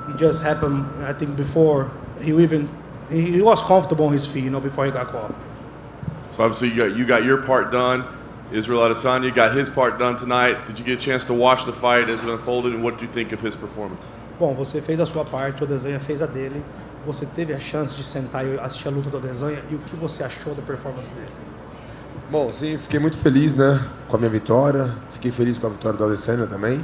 It just happened, I think, before he was comfortable on his feet, before he got caught. So obviously you got your part done. Israel Adesanya got his part done tonight. Did you get a chance to watch the fight as it unfolded, and what did you think of his performance? Bom, você fez a sua parte, o Adesanya fez a dele. Você teve a chance de sentar e assistir a luta do Adesanya, e o que você achou da performance dele? Bom, sim, fiquei muito feliz, né, com a minha vitória. Fiquei feliz com a vitória do Adesanya também.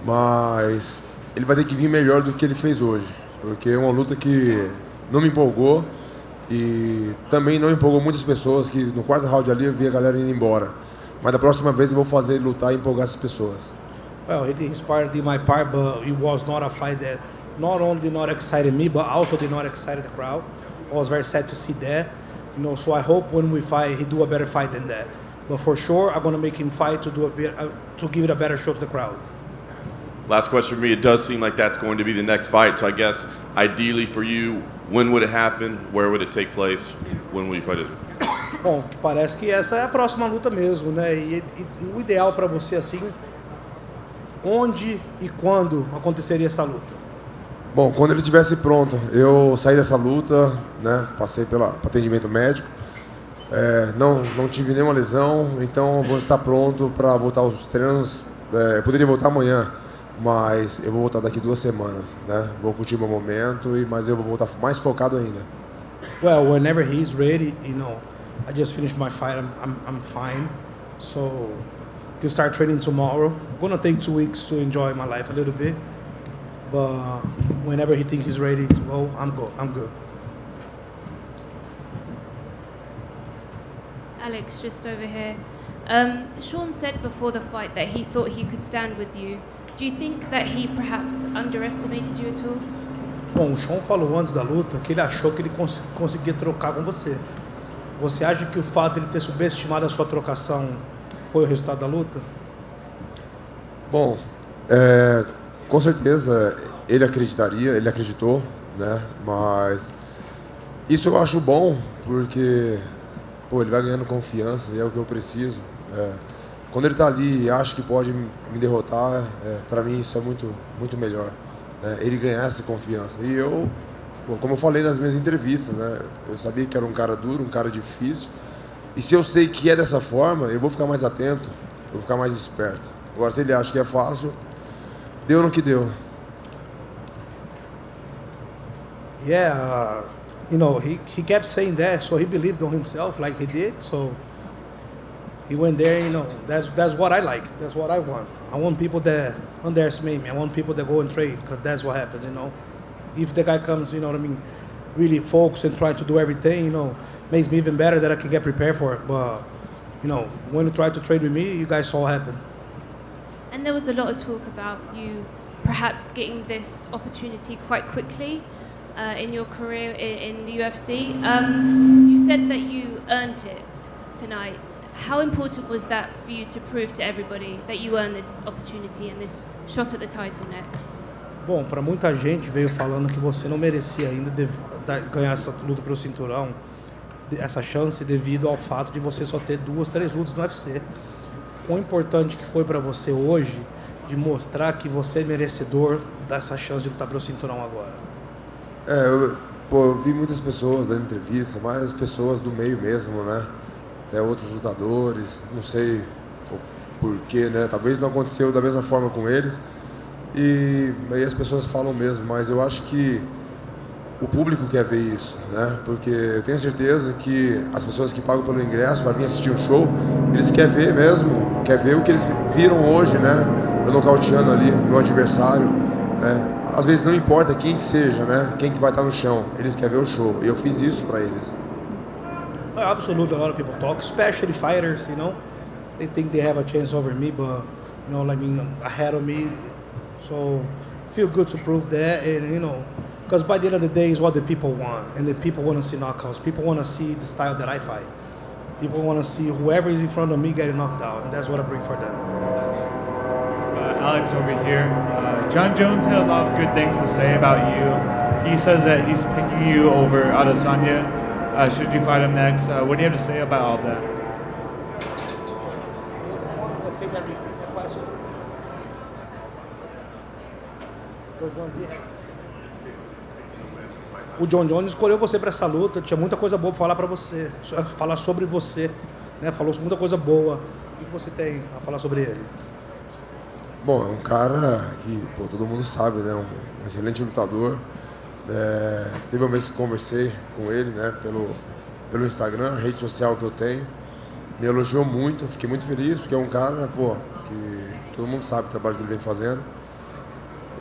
Mas ele vai ter que vir melhor do que ele fez hoje, porque é uma luta que não me empolgou e também não empolgou muitas pessoas, que no quarto round ali eu vi a galera indo embora. Mas da próxima vez eu vou fazer ele lutar e empolgar essas pessoas. Well, he sparred in my part, but it was not a fight that not only did not excite me, but also did not excite the crowd. I was very sad to see that. So I hope when we fight, he do a better fight than that. But for sure, I'm going to make him fight to give it a better show to the crowd. Last question for me. It does seem like that's going to be the next fight. So I guess ideally for you, when would it happen? Where would it take place? When will you fight it? Bom, parece que essa é a próxima luta mesmo, né? E o ideal para você, assim, onde e quando aconteceria essa luta? Bom, quando ele estivesse pronto, eu saí dessa luta, né? Passei pelo atendimento médico. Não tive nenhuma lesão, então vou estar pronto para voltar aos treinos. Eu poderia voltar amanhã, mas eu vou voltar daqui 2 semanas, né? Vou curtir meu momento, mas eu vou voltar mais focado ainda. Well, whenever he's ready, I just finished my fight. I'm fine, so can start training tomorrow. I'm gonna take 2 weeks to enjoy my life a little bit, but whenever he thinks he's ready to go, I'm good. Alex, just over here. Sean said before the fight that he thought he could stand with you. Do you think that he perhaps underestimated you at all? Bom, o Sean falou antes da luta que ele achou que ele conseguia trocar com você. Você acha que o fato de ele ter subestimado a sua trocação foi o resultado da luta? Bom, com certeza ele acreditou, né? Mas isso eu acho bom, porque ele vai ganhando confiança e é o que eu preciso. Quando ele está ali e acha que pode me derrotar, para mim isso é muito, muito melhor. Ele ganhar essa confiança. E eu, como eu falei nas minhas entrevistas, né? Eu sabia que era um cara duro, um cara difícil. E se eu sei que é dessa forma, eu vou ficar mais atento, eu vou ficar mais esperto. Agora, se ele acha que é fácil, deu no que deu. Yeah, he kept saying that, so he believed on himself like he did. So he went there, that's what I like. That's what I want. I want people that underestimate me. I want people that go and trade, because that's what happens, If the guy comes, really focused and try to do everything, makes me even better that I can get prepared for it. But, when you try to trade with me, you guys saw what happened. And there was a lot of talk about you perhaps getting this opportunity quite quickly in your career in the UFC. You said that you earned it tonight. How important was that for you to prove to everybody that you earned this opportunity and this shot at the title next? Bom, para muita gente veio falando que você não merecia ainda ganhar essa luta pelo cinturão, essa chance, devido ao fato de você só ter 2, 3 lutas no UFC. Quão importante que foi para você hoje de mostrar que você é merecedor dessa chance de lutar pelo cinturão agora? Eu vi muitas pessoas dando entrevista, mais pessoas do meio mesmo, né? Até outros lutadores, não sei o porquê, né? Talvez não aconteceu da mesma forma com eles. E aí as pessoas falam mesmo, mas eu acho que o público quer ver isso, né? Porque eu tenho certeza que as pessoas que pagam pelo ingresso para vir assistir um show, eles querem ver mesmo, quer ver o que eles viram hoje, né? Eu nocauteando ali meu adversário, né? Às vezes não importa quem que seja, né? Quem que vai estar no chão, eles querem ver o show. E eu fiz isso para eles. Absolutely, a lot of people talk, especially fighters, they think they have a chance over me, but, ahead of me. So, feel good to prove that, and, because by the end of the day, it's what the people want, and the people want to see knockouts. People want to see the style that I fight. People want to see whoever is in front of me getting knocked out, and that's what I bring for them. Alex over here. John Jones had a lot of good things to say about you. He says that he's picking you over Adesanya. Should you fight him next? What do you have to say about all of that? o John Jones escolheu você para essa luta, tinha muita coisa boa para falar para você, falar sobre você, né? Falou muita coisa boa. O que você tem a falar sobre ele? Bom, é um cara que, pô, todo mundo sabe, né? Um excelente lutador. Teve uma vez que conversei com ele, né? Pelo Instagram, a rede social que eu tenho. Me elogiou muito, fiquei muito feliz, porque é um cara, pô, que todo mundo sabe o trabalho que ele vem fazendo.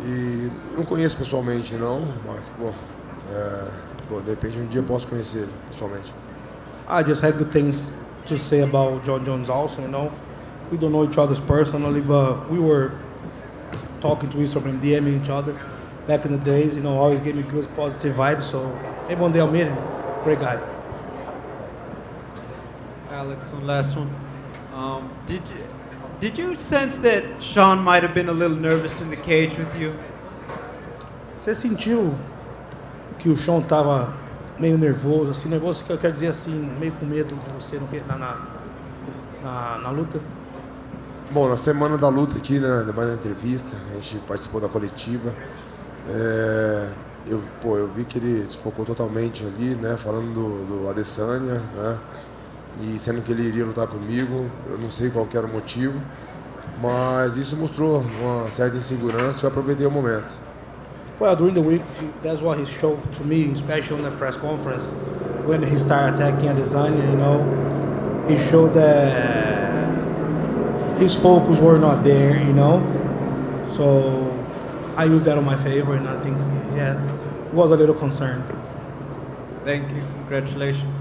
E não conheço pessoalmente, não, mas, de repente um dia eu posso conhecer ele pessoalmente. I just had good things to say about John Jones also, you know. We don't know each other personally, but we were talking to each other and DMing each other back in the days, you know, always gave me good positive vibes, so maybe one day I'll meet him. Great guy. Alex, one last one. Did you sense that Sean might have been a little nervous in the cage with you? Você sentiu que o Sean tava meio nervoso, assim, nervoso que eu quero dizer assim, meio com medo de você na luta? Bom, na semana da luta aqui, né, depois da entrevista, a gente participou da coletiva. Eu vi que ele se focou totalmente ali, né, falando do Adesanya, né, e sendo que ele iria lutar comigo. Eu não sei qual que era o motivo, mas isso mostrou uma certa insegurança e eu aproveitei o momento. Well, during the week, that's what he showed to me, especially in the press conference, when he started attacking Adesanya, you know, he showed that his focus were not there, you know, so I used that on my favor, and I think, yeah, it was a little concerned. Thank you. Congratulations.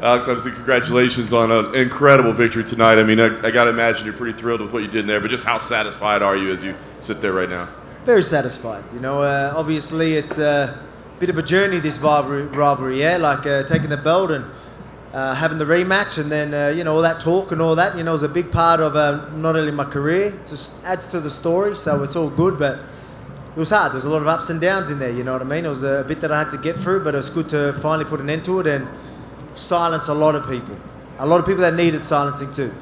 Alex, obviously, congratulations on an incredible victory tonight. I mean, I got to imagine you're pretty thrilled with what you did in there, but just how satisfied are you as you sit there right now? Very satisfied. You know, obviously it's a bit of a journey, this rivalry, yeah? Like taking the belt and having the rematch, and then, you know, all that talk and all that, you know, is a big part of not only my career, it just adds to the story, so it's all good, but it was hard. There was a lot of ups and downs in there, you know what I mean? It was a bit that I had to get through, but it was good to finally put an end to it and silence a lot of people. A lot of people that needed silencing too.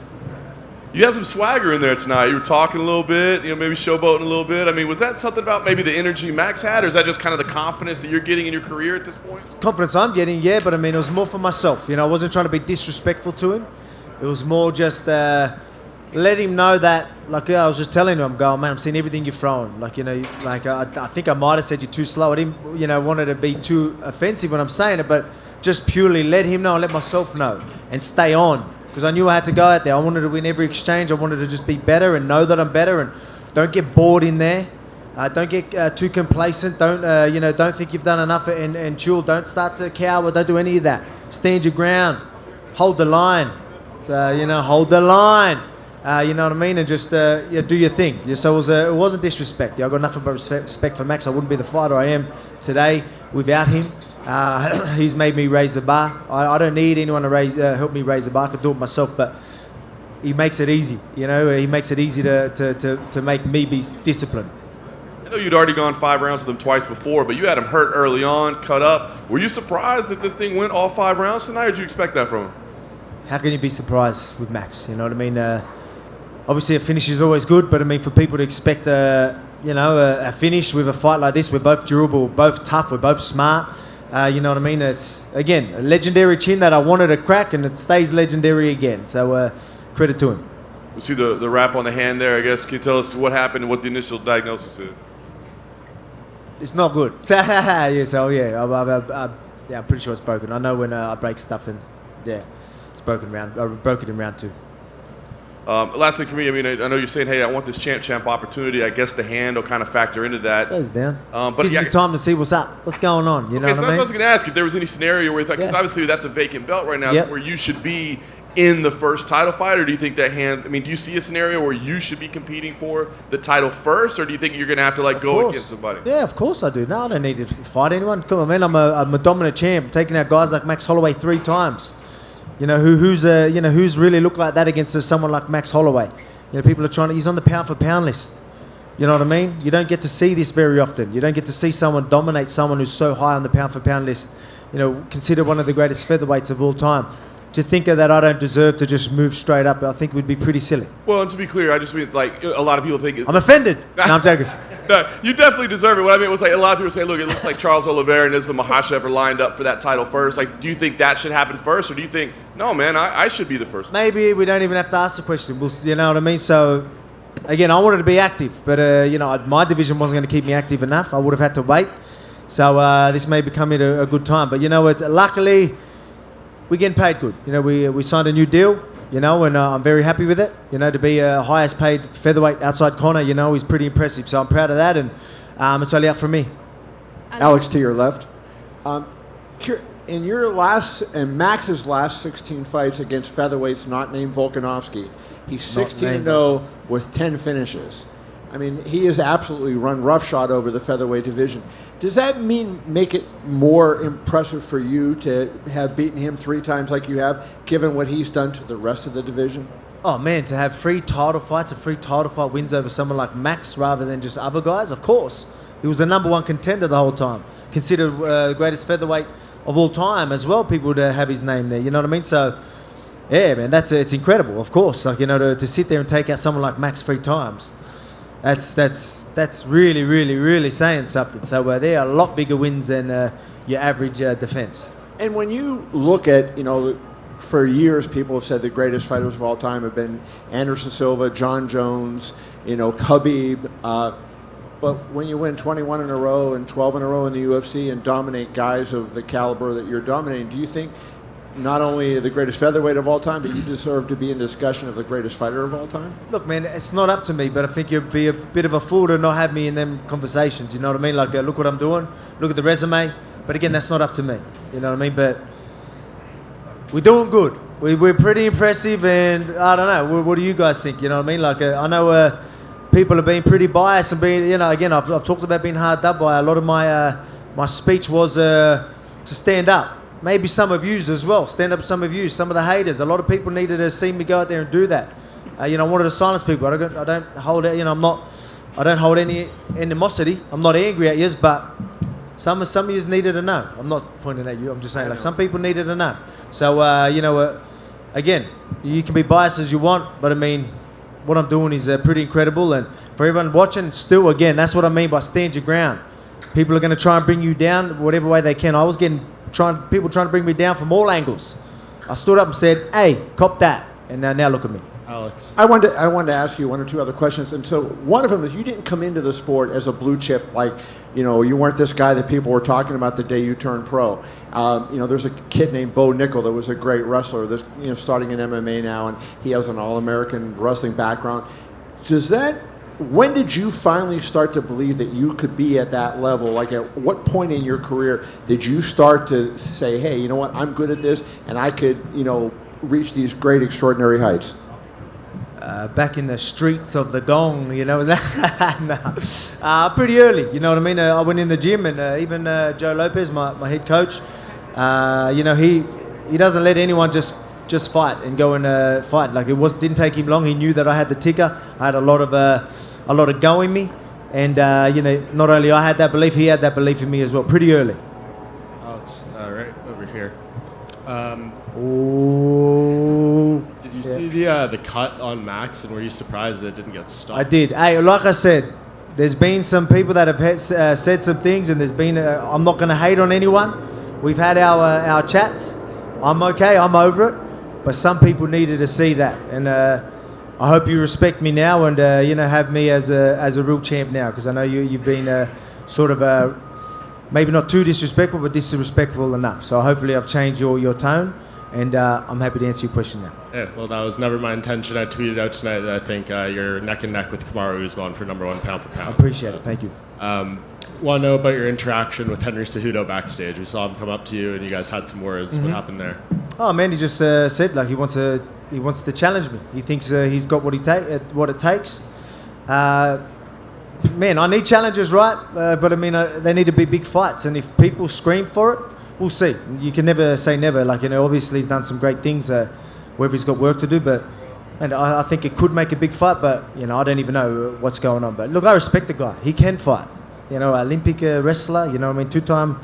You had some swagger in there tonight. You were talking a little bit, you know, maybe showboating a little bit. I mean, was that something about maybe the energy Max had, or is that just kind of the confidence that you're getting in your career at this point? Confidence I'm getting, yeah, but I mean, it was more for myself. You know, I wasn't trying to be disrespectful to him. It was more just let him know that, like, I was just telling him, I'm going, man, I'm seeing everything you're throwing. Like, you know, like I think I might have said you're too slow. I didn't, you know, wanted to be too offensive when I'm saying it, but just purely let him know and let myself know and stay on. Because I knew I had to go out there. I wanted to win every exchange. I wanted to just be better and know that I'm better, and don't get bored in there. Don't get too complacent. Don't you know? Don't think you've done enough and chill. Don't start to cower. Don't do any of that. Stand your ground. Hold the line. So, you know, hold the line. You know what I mean? And just yeah, do your thing. Yeah, so it wasn't disrespect. Yeah, I got nothing but respect for Max. I wouldn't be the fighter I am today without him. He's made me raise the bar. I don't need anyone to help me raise the bar. I can do it myself, but he makes it easy. You know, he makes it easy to make me be disciplined. I know you'd already gone 5 rounds with him twice before, but you had him hurt early on, cut up. Were you surprised that this thing went all 5 rounds tonight, or did you expect that from him? How can you be surprised with Max? You know what I mean? Obviously, a finish is always good, but I mean, for people to expect you know, a finish with a fight like this, we're both durable, we're both tough, we're both smart. You know what I mean? It's, again, a legendary chin that I wanted to crack, and it stays legendary again. So credit to him. We see the wrap on the hand there, I guess. Can you tell us what happened and what the initial diagnosis is? It's not good. Yeah, so yeah, I'm pretty sure it's broken. I know when I break stuff, and yeah, it's broken round. I broke it in round 2. Last thing for me, I mean, I know you're saying, hey, I want this champ opportunity. I guess the hand will kind of factor into that. Close down. But gives me time to see what's up, what's going on. You know okay, what so I that's mean? what I was going to ask, if there was any scenario where, because obviously that's a vacant belt right now, where you should be in the first title fight, or do you think that hands? I mean, do you see a scenario where you should be competing for the title first, or do you think you're going to have to like go against somebody? Yeah, of course I do. No, I don't need to fight anyone. Come on, man. I'm a dominant champ, taking out guys like Max Holloway 3 times. You know who's really looked like that against someone like Max Holloway. You know, people are trying to. He's on the pound for pound list. You know what I mean? You don't get to see this very often. You don't get to see someone dominate someone who's so high on the pound for pound list. You know, considered one of the greatest featherweights of all time. To think that I don't deserve to just move straight up, I think would be pretty silly. Well, and to be clear, I just mean like a lot of people think I'm offended. No, I'm joking. No, you definitely deserve it. What I mean was like a lot of people say, look, it looks like Charles Oliveira and Islam Makhachev are lined up for that title first. Like, do you think that should happen first, or do you think, no, man, I should be the first? Maybe we don't even have to ask the question. You know what I mean? So, again, I wanted to be active, but you know, my division wasn't going to keep me active enough. I would have had to wait. So this may become a good time. But you know, luckily we're getting paid good. You know, we signed a new deal. You know, and I'm very happy with it. You know, to be a highest paid featherweight outside Conor, you know, is pretty impressive. So I'm proud of that, and it's only up from me. Alex, to your left. In your and Max's last 16 fights against featherweights not named Volkanovski, he's 16-0 with 10 finishes. I mean, he has absolutely run roughshod over the featherweight division. Does that make it more impressive for you to have beaten him 3 times like you have, given what he's done to the rest of the division? Oh, man, to have 3 title fights and 3 title fight wins over someone like Max rather than just other guys, of course. He was the #1 contender the whole time. Considered the greatest featherweight of all time as well, people would have his name there, you know what I mean? So, yeah, man, it's incredible, of course. Like, you know, to sit there and take out someone like Max 3 times. That's really, really, really saying something. So they are a lot bigger wins than your average defense. And when you look at, you know, for years people have said the greatest fighters of all time have been Anderson Silva, John Jones, you know, Khabib. But when you win 21 in a row and 12 in a row in the UFC and dominate guys of the caliber that you're dominating, do you think not only the greatest featherweight of all time, but you deserve to be in discussion of the greatest fighter of all time? Look, man, it's not up to me, but I think you'd be a bit of a fool to not have me in them conversations, you know what I mean? Like, look what I'm doing, look at the resume. But again, that's not up to me, you know what I mean? But we're doing good. We're pretty impressive, and I don't know, what do you guys think, you know what I mean? Like, I know people have been pretty biased and being, again, I've talked about being hard dubbed by a lot of my speech was to stand up. Maybe some of yous as well. Stand up, some of yous, some of the haters. A lot of people needed to see me go out there and do that. I wanted to silence people. I don't hold it. I don't hold any animosity. I'm not angry at yous, but some of yous needed to know. I'm not pointing at you. I'm just saying, like, some people needed to know. So again, you can be biased as you want, but I mean, what I'm doing is pretty incredible. And for everyone watching, still, again, that's what I mean by stand your ground. People are going to try and bring you down whatever way they can. I was getting people trying to bring me down from all angles. I stood up and said, "Hey, cop that," and now look at me. Alex. I wanted to ask you one or two other questions, and so one of them is you didn't come into the sport as a blue chip, like you weren't this guy that people were talking about the day you turned pro. There's a kid named Bo Nickel that was a great wrestler. That's starting in MMA now, and he has an All-American wrestling background. When did you finally start to believe that you could be at that level? Like, at what point in your career did you start to say, "Hey, you know what? I'm good at this, and I could, reach these great, extraordinary heights"? Back in the streets of the Gong, pretty early, you know what I mean? I went in the gym, and even Joe Lopez, my head coach, he doesn't let anyone just fight and go and fight. Like, didn't take him long. He knew that I had the ticker. I had a lot of go in me, and not only I had that belief, he had that belief in me as well, pretty early. Alex, right over here. Did you see the cut on Max, and were you surprised that it didn't get stopped? I did. Hey, like I said, there's been some people that have said some things, and there's been. I'm not going to hate on anyone. We've had our chats. I'm okay. I'm over it. But some people needed to see that, and I hope you respect me now, and have me as a real champ now, because I know you've been sort of maybe not too disrespectful, but disrespectful enough. So hopefully I've changed your tone, and I'm happy to answer your question now. Yeah, well, that was never my intention. I tweeted out tonight that I think you're neck and neck with Kamaru Usman for #1 pound for pound. I appreciate it. Thank you. Want to know about your interaction with Henry Cejudo backstage? We saw him come up to you, and you guys had some words. Mm-hmm. What happened there? Oh man, he just said like he wants to challenge me. He thinks he's got what it takes. Man, I need challenges, right? But I mean, they need to be big fights, and if people scream for it, we'll see. You can never say never. Like, obviously he's done some great things, wherever he's got work to do, but and I think it could make a big fight, but I don't even know what's going on. But look, I respect the guy. He can fight. Olympic wrestler. Two-time,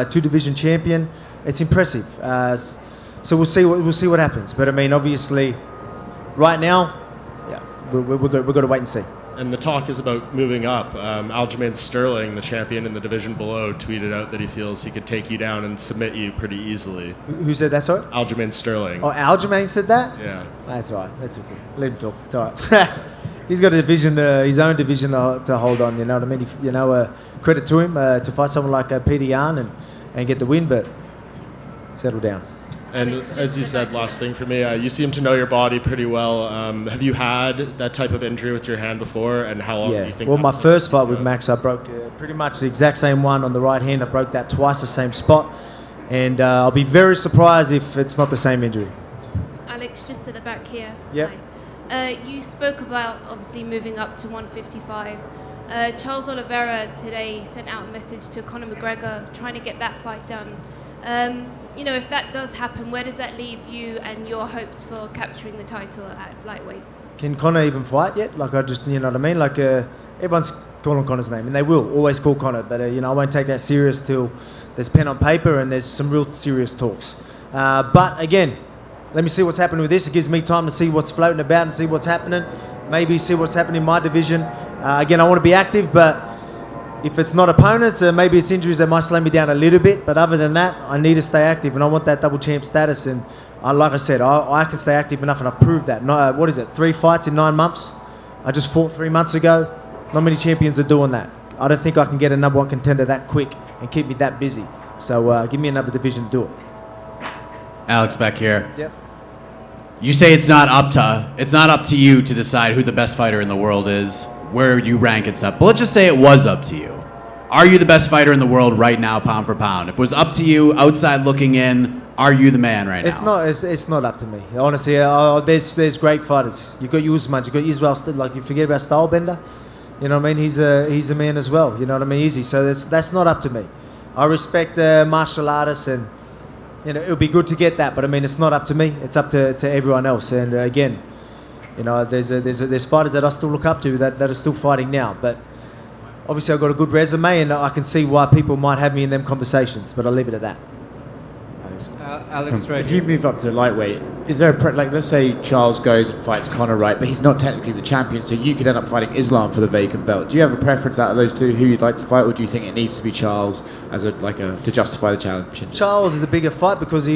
two-division champion. It's impressive. So we'll see what happens. But I mean, obviously, right now, yeah, we've got to wait and see. And the talk is about moving up. Aljamain Sterling, the champion in the division below, tweeted out that he feels he could take you down and submit you pretty easily. Who said that, sorry? Aljamain Sterling. Oh, Aljamain said that? Yeah. That's all right. That's okay. Let him talk. It's all right. He's got a division, his own division to hold on. You know what I mean? Credit to him to fight someone like Peter Yan and get the win, but settle down. And as you said, last thing for me, you seem to know your body pretty well. Have you had that type of injury with your hand before, and how long do you think? Well, my first fight with Max, I broke pretty much the exact same one on the right hand. I broke that twice, the same spot, and I'll be very surprised if it's not the same injury. Alex, just at the back here. Yep. Hi. You spoke about obviously moving up to 155. Charles Oliveira today sent out a message to Conor McGregor trying to get that fight done. If that does happen, where does that leave you and your hopes for capturing the title at lightweight? Can Conor even fight yet? Like, I just, you know what I mean? Like, everyone's calling Conor's name, and they will always call Conor, but, I won't take that serious till there's pen on paper and there's some real serious talks. But, again, let me see what's happening with this. It gives me time to see what's floating about and see what's happening. Maybe see what's happening in my division. Again, I want to be active, but if it's not opponents, maybe it's injuries that might slow me down a little bit. But other than that, I need to stay active, and I want that double champ status. And like I said, I can stay active enough, and I've proved that. No, what is it, 3 fights in 9 months? I just fought 3 months ago. Not many champions are doing that. I don't think I can get a #1 contender that quick and keep me that busy. So give me another division to do it. Alex back here. Yep. You say it's not up to you to decide who the best fighter in the world is, where you rank and stuff. But let's just say it was up to you. Are you the best fighter in the world right now, pound for pound? If it was up to you, outside looking in, are you the man right now? It's not up to me. Honestly, there's great fighters. You got Usman, you got Israel. Like you forget about Stylebender. You know what I mean? He's a man as well. You know what I mean? Easy. So that's not up to me. I respect martial artists, and you know it'll be good to get that. But I mean, it's not up to me. It's up to everyone else. And again, you know, there's fighters that I still look up to that are still fighting now. But obviously, I've got a good resume, and I can see why people might have me in them conversations. But I'll leave it at that. Alex, right if you move up to lightweight, is there like, let's say Charles goes and fights Conor, right? But he's not technically the champion, so you could end up fighting Islam for the vacant belt. Do you have a preference out of those two, who you'd like to fight, or do you think it needs to be Charles as to justify the challenge? Charles is a bigger fight because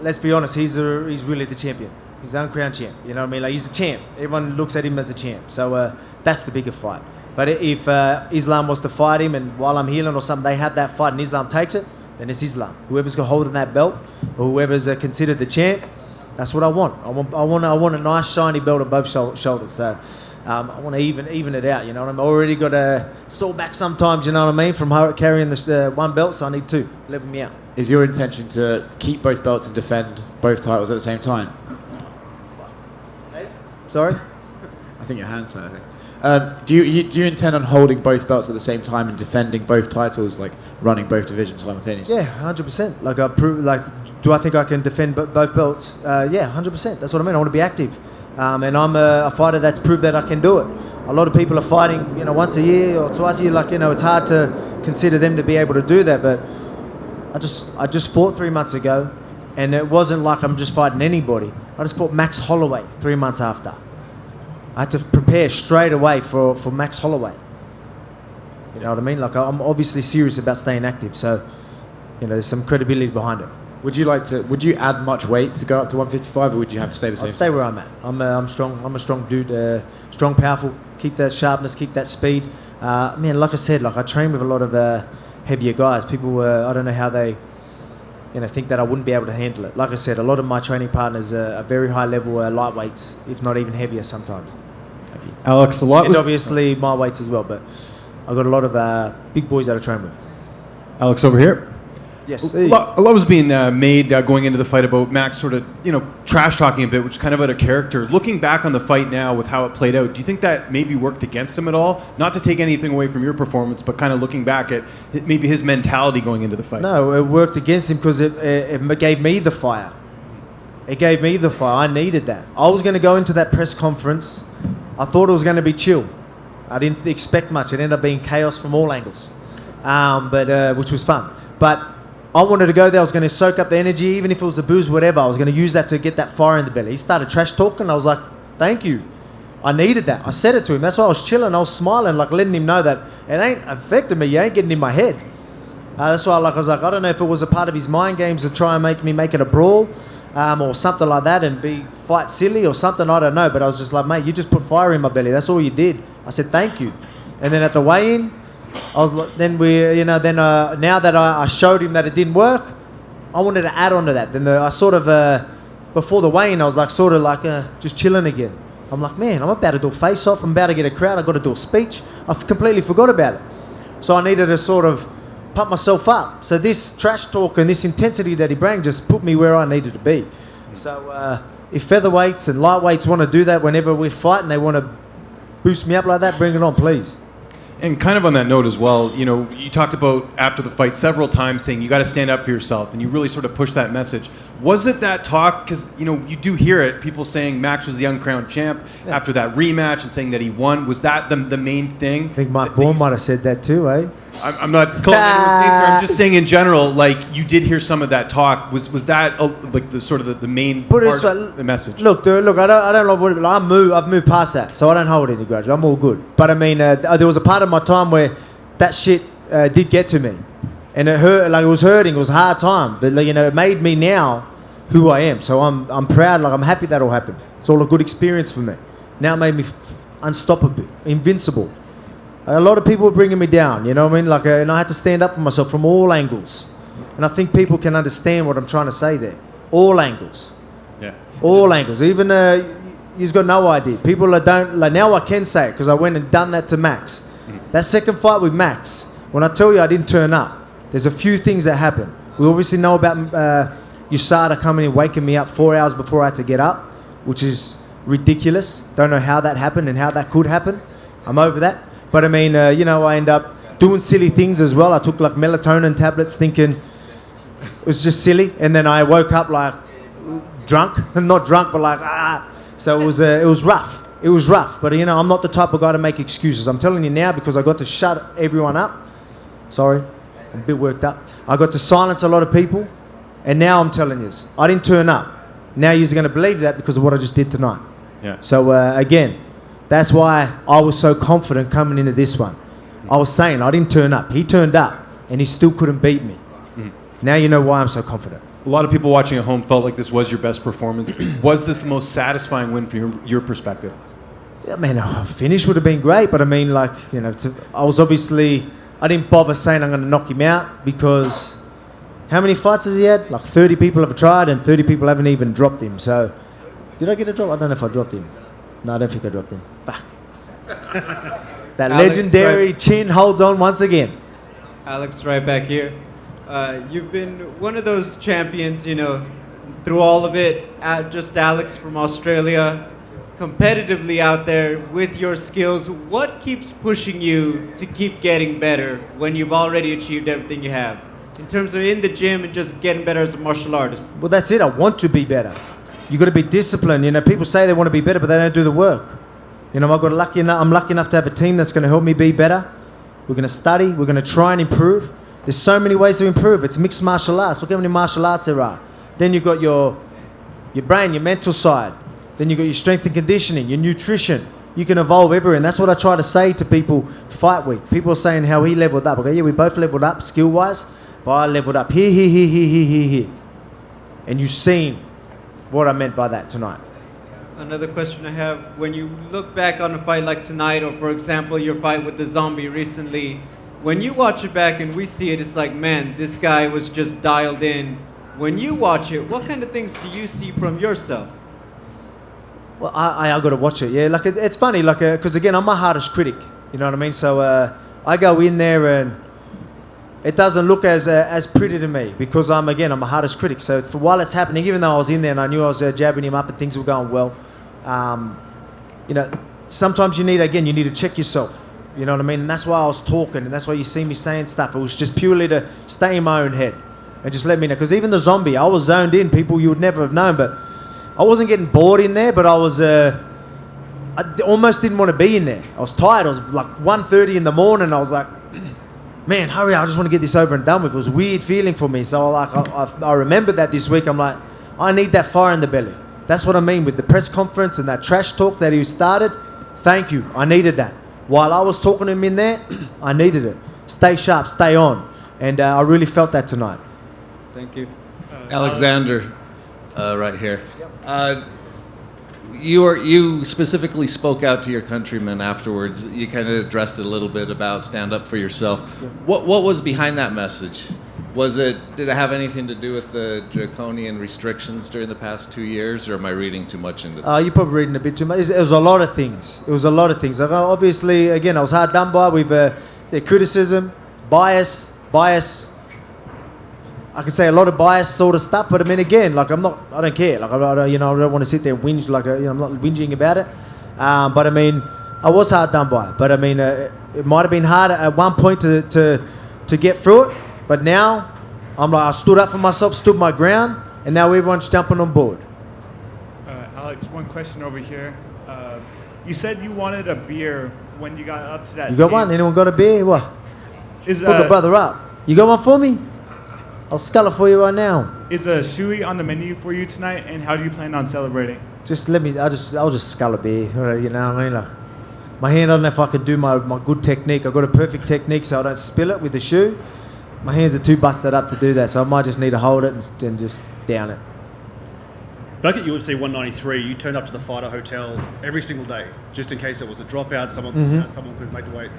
let's be honest, he's really the champion. He's the uncrowned champ. You know what I mean? Like he's the champ. Everyone looks at him as a champ. So that's the bigger fight. But if Islam was to fight him, and while I'm healing or something, they have that fight and Islam takes it, then it's Islam. Whoever's got hold of that belt, or whoever's considered the champ, that's what I want. I want a nice shiny belt on both shoulders. So I want to even it out. You know what I mean? I already got a sore back sometimes. You know what I mean? From carrying this one belt, so I need two. Level me out. Is your intention to keep both belts and defend both titles at the same time? Sorry? I think your hand's hurt. Do you intend on holding both belts at the same time and defending both titles, like running both divisions simultaneously? Yeah, 100%. Do I think I can defend both belts? Yeah, 100%. That's what I mean. I want to be active, and I'm a fighter that's proved that I can do it. A lot of people are fighting, once a year or twice a year. It's hard to consider them to be able to do that. But I just fought 3 months ago, and it wasn't like I'm just fighting anybody. I just fought Max Holloway 3 months after. I had to prepare straight away for Max Holloway. You know what I mean? I'm obviously serious about staying active, so there's some credibility behind it. Would you add much weight to go up to 155, or would you have to stay the same? I'd stay where I'm at. I'm strong. I'm a strong dude. Strong, powerful. Keep that sharpness. Keep that speed. Man, like I said, I train with a lot of heavier guys. People, I don't know how they, think that I wouldn't be able to handle it. Like I said, a lot of my training partners are very high level lightweights, if not even heavier sometimes. Alex, and obviously my weights as well, but I've got a lot of big boys that I train with. Alex, over here. Yes. A lot was being made going into the fight about Max sort of, trash talking a bit, which is kind of out of character. Looking back on the fight now with how it played out, do you think that maybe worked against him at all? Not to take anything away from your performance, but kind of looking back at maybe his mentality going into the fight. No, it worked against him because it gave me the fire. It gave me the fire. I needed that. I was going to go into that press conference. I thought it was going to be chill. I didn't expect much. It ended up being chaos from all angles, but which was fun. But I wanted to go there. I was going to soak up the energy, even if it was the booze, whatever. I was going to use that to get that fire in the belly. He started trash talking. I was like, thank you. I needed that. I said it to him. That's why I was chilling. I was smiling, letting him know that it ain't affecting me. You ain't getting in my head. That's why I was like, I don't know if it was a part of his mind games to try and make it a brawl, or something like that, and fight silly or something. I don't know. But I was just like, mate, you just put fire in my belly. That's all you did. I said, thank you. And then at the weigh-in, I was like, now that I showed him that it didn't work, I wanted to add on to that. Then I sort of, before the weigh-in, I was just chilling again. I'm like, man, I'm about to do a face-off. I'm about to get a crowd. I've got to do a speech. I completely forgot about it. So I needed to sort of pump myself up. So this trash talk and this intensity that he brought just put me where I needed to be. So if featherweights and lightweights want to do that whenever we fight and they want to boost me up like that, bring it on, please. And kind of on that note as well, you talked about after the fight several times saying you got to stand up for yourself, and you really sort of pushed that message. Was it that talk? Because, you do hear it, people saying Max was the uncrowned champ after that rematch and saying that he won. Was that the main thing? I think Mike Bourne might have said that too, eh? I'm not calling anyone's names here. I'm just saying in general, you did hear some of that talk. Was that the sort of the main part of the message? Look, I don't know what I've moved past that, so I don't hold any grudge. I'm all good. But I mean, there was a part of my time where that shit did get to me, and it hurt. It was hurting. It was a hard time, but it made me now who I am. So I'm proud. I'm happy that all happened. It's all a good experience for me. Now it made me unstoppable, invincible. A lot of people were bringing me down, you know what I mean? And I had to stand up for myself from all angles. And I think people can understand what I'm trying to say there. All angles. Yeah. All angles. Even you've got no idea. People don't now I can say it because I went and done that to Max. Mm-hmm. That second fight with Max, when I tell you I didn't turn up, there's a few things that happened. We obviously know about USADA coming in, waking me up 4 hours before I had to get up, which is ridiculous. Don't know how that happened and how that could happen. I'm over that. But I mean, you know, I end up doing silly things as well. I took like melatonin tablets thinking it was just silly. And then I woke up like drunk. Not drunk, but like, So it was rough. It was rough. But, you know, I'm not the type of guy to make excuses. I'm telling you now because I got to shut everyone up. Sorry, I'm a bit worked up. I got to silence a lot of people. And now I'm telling you, I didn't turn up. Now you're going to believe that because of what I just did tonight. Yeah. So, again, that's why I was so confident coming into this one. I was saying I didn't turn up. He turned up, and he still couldn't beat me. Now you know why I'm so confident. A lot of people watching at home felt like this was your best performance. Was this the most satisfying win from your perspective? Yeah, man, a finish would have been great, but I mean, like, you know, I didn't bother saying I'm going to knock him out because how many fights has he had? Like 30 people have tried and 30 people haven't even dropped him. So, did I get a drop? I don't know if I dropped him. No, I don't think I dropped him. Fuck. That Alex, legendary chin holds on once again. Alex, right back here. You've been one of those champions, you know, through all of it. Just Alex from Australia, competitively out there with your skills. What keeps pushing you to keep getting better when you've already achieved everything you have? In terms of in the gym and just getting better as a martial artist. Well, that's it. I want to be better. You got to be disciplined. You know, people say they want to be better, but they don't do the work. You know, I'm lucky enough to have a team that's going to help me be better. We're going to study. We're going to try and improve. There's so many ways to improve. It's mixed martial arts. Look how many martial arts there are. Then you've got your brain, your mental side. Then you've got your strength and conditioning, your nutrition. You can evolve everywhere. And that's what I try to say to people fight week. People are saying how he leveled up. I go, yeah, we both leveled up skill-wise, but I leveled up here. And you've seen what I meant by that tonight. Another question I have, when you look back on a fight like tonight, or for example, your fight with the Zombie recently, when you watch it back and we see it, it's like, man, this guy was just dialed in. When you watch it, what kind of things do you see from yourself? Well, I got to watch it, yeah. Like, it's funny, like, because again, I'm my hardest critic, you know what I mean? So I go in there and it doesn't look as pretty to me because I'm a hardest critic. So for while it's happening, even though I was in there and I knew I was jabbing him up and things were going well, you know, sometimes you need to check yourself. You know what I mean? And that's why I was talking, and that's why you see me saying stuff. It was just purely to stay in my own head and just let me know. Because even the Zombie, I was zoned in, people you would never have known, but I wasn't getting bored in there, but I was, I almost didn't want to be in there. I was tired. It was like 1:30 in the morning. I was like, man, hurry up. I just want to get this over and done with. It was a weird feeling for me. So I remembered that this week. I'm like, I need that fire in the belly. That's what I mean with the press conference and that trash talk that he started. Thank you. I needed that. While I was talking to him in there, I needed it. Stay sharp, stay on. And I really felt that tonight. Thank you. Alexander, right here. You specifically spoke out to your countrymen afterwards. You kind of addressed it a little bit about stand up for yourself. Yeah. What was behind that message? Did it have anything to do with the draconian restrictions during the past 2 years, or am I reading too much into that? You're probably reading a bit too much. It was a lot of things. Like, obviously, again, I was hard done by with criticism, bias. I could say a lot of bias sort of stuff, but I mean, again, like I don't care. Like I don't want to sit there and whinge. Like I'm not whinging about it. But I mean, I was hard done by. But I mean, it might have been hard at one point to get through it. But now, I stood up for myself, stood my ground, and now everyone's jumping on board. Alex, one question over here. You said you wanted a beer when you got up to that. You got one? Anyone got a beer? What? Hook a brother up. You got one for me? I'll scull it for you right now. Is a shoey on the menu for you tonight, and how do you plan on celebrating? Just let me. I'll just scull a beer. You know what I mean? Like, my hand. I don't know if I can do my good technique. I've got a perfect technique, so I don't spill it with the shoe. My hands are too busted up to do that, so I might just need to hold it and just down it. Back at UFC 193, you turned up to the fighter hotel every single day, just in case there was a dropout, someone couldn't make the weight.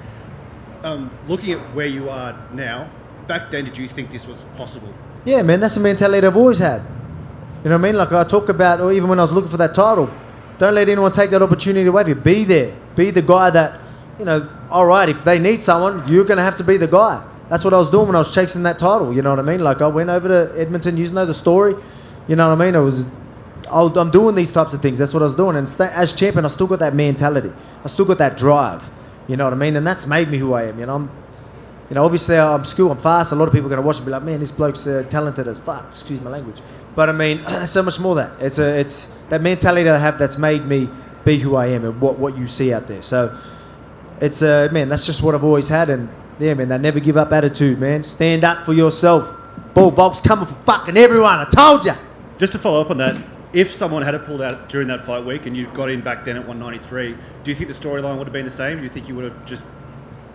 Looking at where you are now, back then, did you think this was possible? Yeah, man, that's the mentality I've always had. You know what I mean? Like I talk about, or even when I was looking for that title, don't let anyone take that opportunity away from you. Be there. Be the guy that, you know, all right, if they need someone, you're going to have to be the guy. That's what I was doing when I was chasing that title, you know what I mean? Like I went over to Edmonton, you know the story. You know what I mean? I'm doing these types of things. That's what I was doing. And as champion, I still got that mentality. I still got that drive. You know what I mean? And that's made me who I am. You know, obviously I'm skilled, I'm fast. A lot of people are going to watch and be like, man, this bloke's talented as fuck. Excuse my language. But I mean, so much more than that. It's that mentality that I have that's made me be who I am and what you see out there. So it's, man, that's just what I've always had. And yeah, man, that never give up attitude, man. Stand up for yourself. Bull Volk's coming for fucking everyone. I told you. Just to follow up on that, if someone had pulled out during that fight week and you got in back then at 193, do you think the storyline would have been the same? Do you think you would have just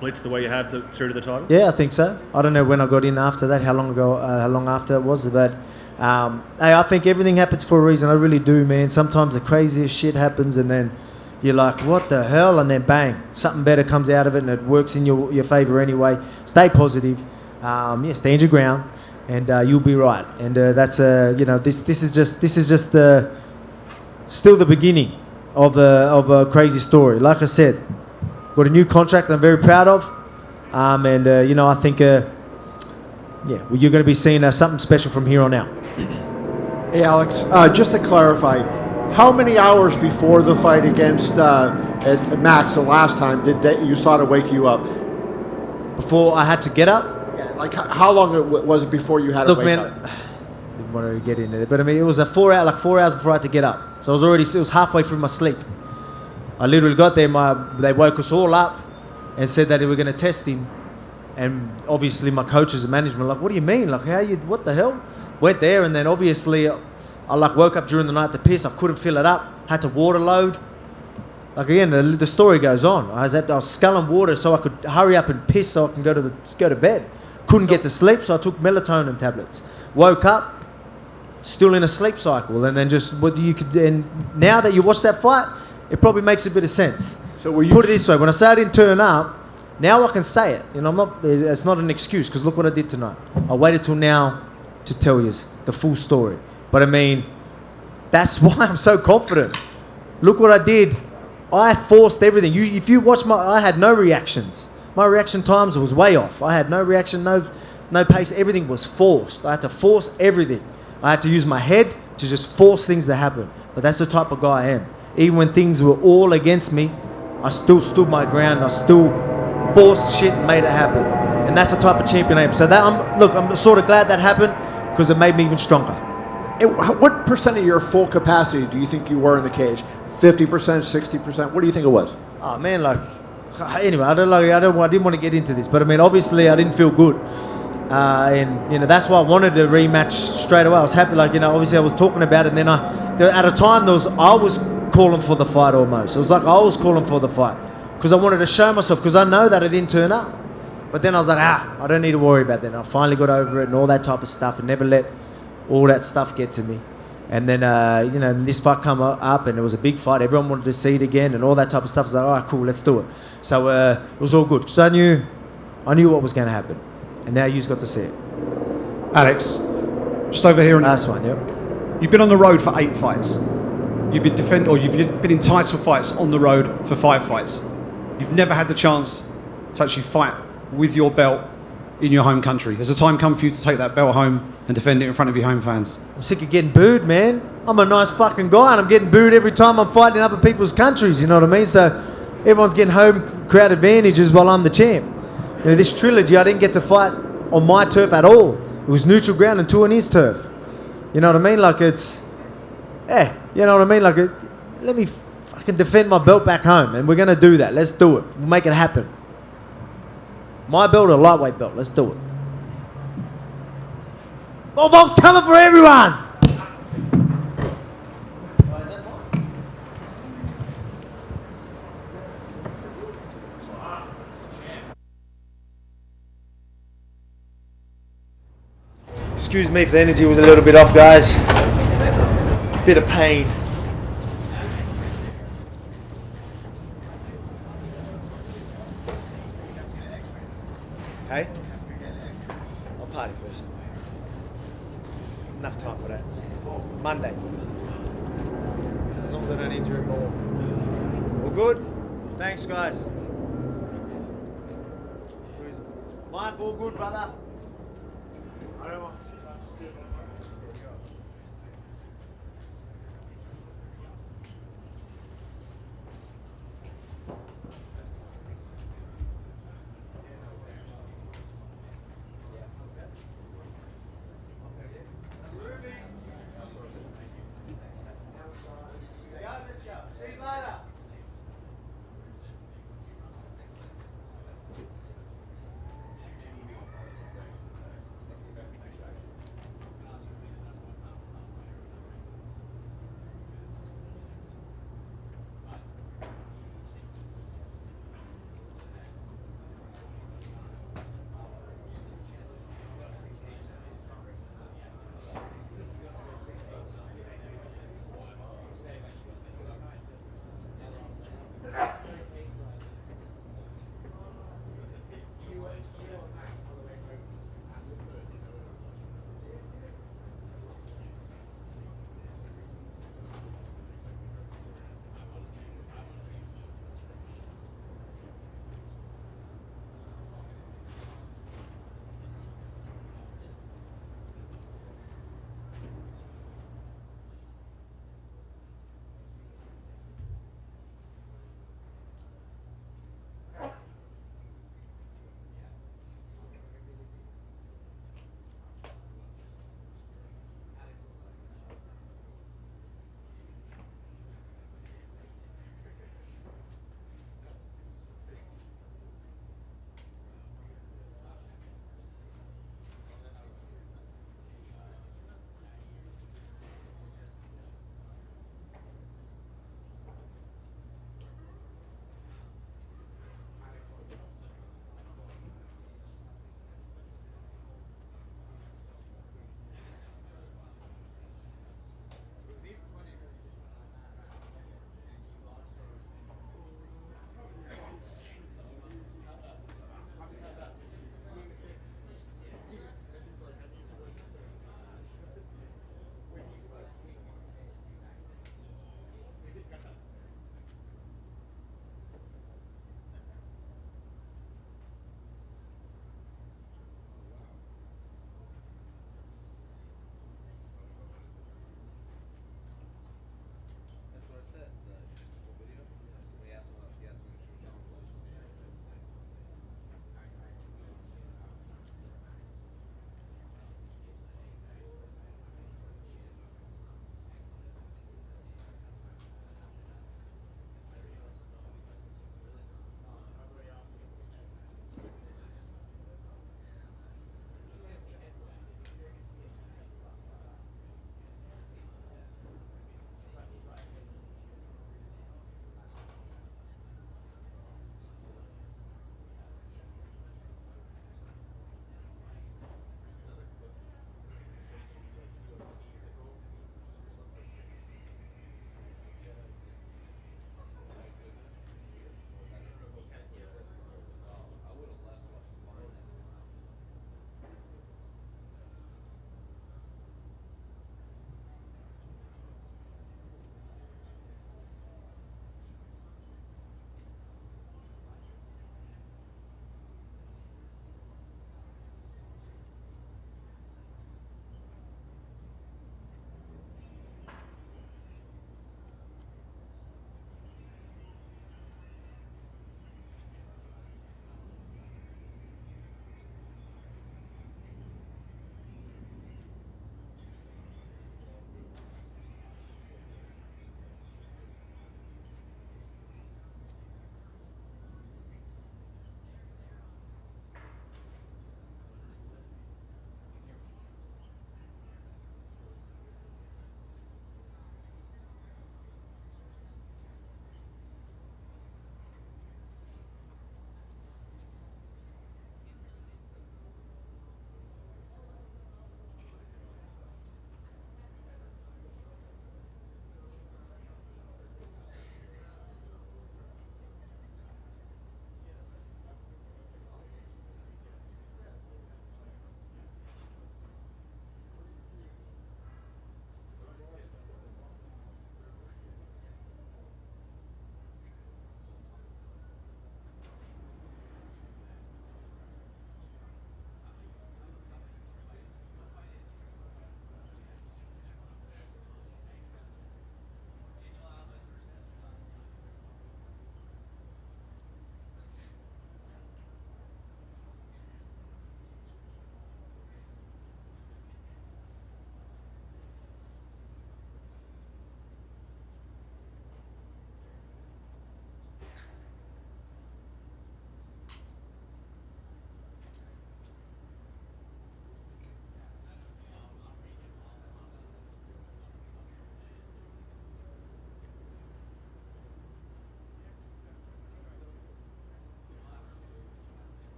blitzed the way you have through to the title? Yeah, I think so. I don't know when I got in after that, how long after it was, but hey, I think everything happens for a reason. I really do, man. Sometimes the craziest shit happens and then you're like, what the hell? And then bang, something better comes out of it and it works in your favor anyway. Stay positive. Stand your ground. And you'll be right. And that's this is just still the beginning of a crazy story. Like I said, got a new contract I'm very proud of, I think you're going to be seeing something special from here on out. Hey Alex, just to clarify, how many hours before the fight against Max the last time did you saw to wake you up? Before I had to get up? Like, how long was it before you had to wake up? Didn't want to get into it, but I mean, it was 4 hours before I had to get up. So it was halfway through my sleep. I literally got there, they woke us all up and said that they were going to test him. And obviously my coaches and management were like, what do you mean? Like, what the hell? Went there, and then obviously I woke up during the night to piss. I couldn't fill it up. Had to water load. Like, again, the story goes on. I was sculling water so I could hurry up and piss so I can go to bed. Couldn't get to sleep, so I took melatonin tablets. Woke up, still in a sleep cycle, and then and now that you watch that fight, it probably makes a bit of sense. So put it this way: when I say I didn't turn up, now I can say it. You know, it's not an excuse because look what I did tonight. I waited till now to tell you the full story. But I mean, that's why I'm so confident. Look what I did. I forced everything. If you watch I had no reactions. My reaction times was way off. I had no reaction, no pace. Everything was forced. I had to force everything. I had to use my head to just force things to happen. But that's the type of guy I am. Even when things were all against me, I still stood my ground. I still forced shit and made it happen. And that's the type of champion I am. So I'm sort of glad that happened because it made me even stronger. What percent of your full capacity do you think you were in the cage? 50%, 60%? What do you think it was? Oh man, anyway, I didn't want to get into this, but I mean, obviously, I didn't feel good, and that's why I wanted to rematch straight away. I was happy, obviously, I was talking about it, and then at a time I was calling for the fight almost. It was like I was calling for the fight because I wanted to show myself because I know that I didn't turn up, but then I was like, I don't need to worry about that. And I finally got over it and all that type of stuff, and never let all that stuff get to me. And then, this fight come up and it was a big fight. Everyone wanted to see it again and all that type of stuff. I was like, all right, cool, let's do it. So it was all good. So I knew what was going to happen. And now you've got to see it. Alex, just over here. Last one, yep. You've been on the road for 8 fights. You've been in title fights on the road for 5 fights. You've never had the chance to actually fight with your belt in your home country. Has the time come for you to take that belt home and defend it in front of your home fans? I'm sick of getting booed, man. I'm a nice fucking guy and I'm getting booed every time I'm fighting in other people's countries, you know what I mean? So everyone's getting home crowd advantages while I'm the champ. This trilogy, I didn't get to fight on my turf at all. It was neutral ground and 2 on his turf. You know what I mean? You know what I mean? Let me fucking defend my belt back home and we're going to do that. Let's do it. We'll make it happen. My belt or a lightweight belt. Let's do it. Bull Volk's coming for everyone! Excuse me if the energy was a little bit off, guys. Bit of pain. Hey? I'll party first. Enough time for that. Monday. As long as I don't injure him more. All good? Thanks, guys. Mike, all good, brother? I don't want...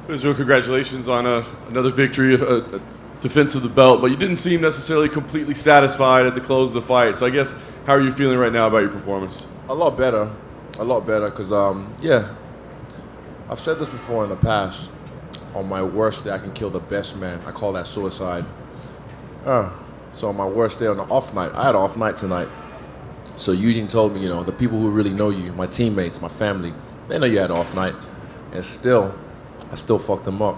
Israel, congratulations on another victory, a defense of the belt, but you didn't seem necessarily completely satisfied at the close of the fight. So I guess, how are you feeling right now about your performance? A lot better, because, yeah, I've said this before in the past. On my worst day, I can kill the best man. I call that suicide. So on my worst day, on the off night, I had an off night tonight. So Eugene told me, the people who really know you, my teammates, my family, they know you had an off night. And I still fucked them up.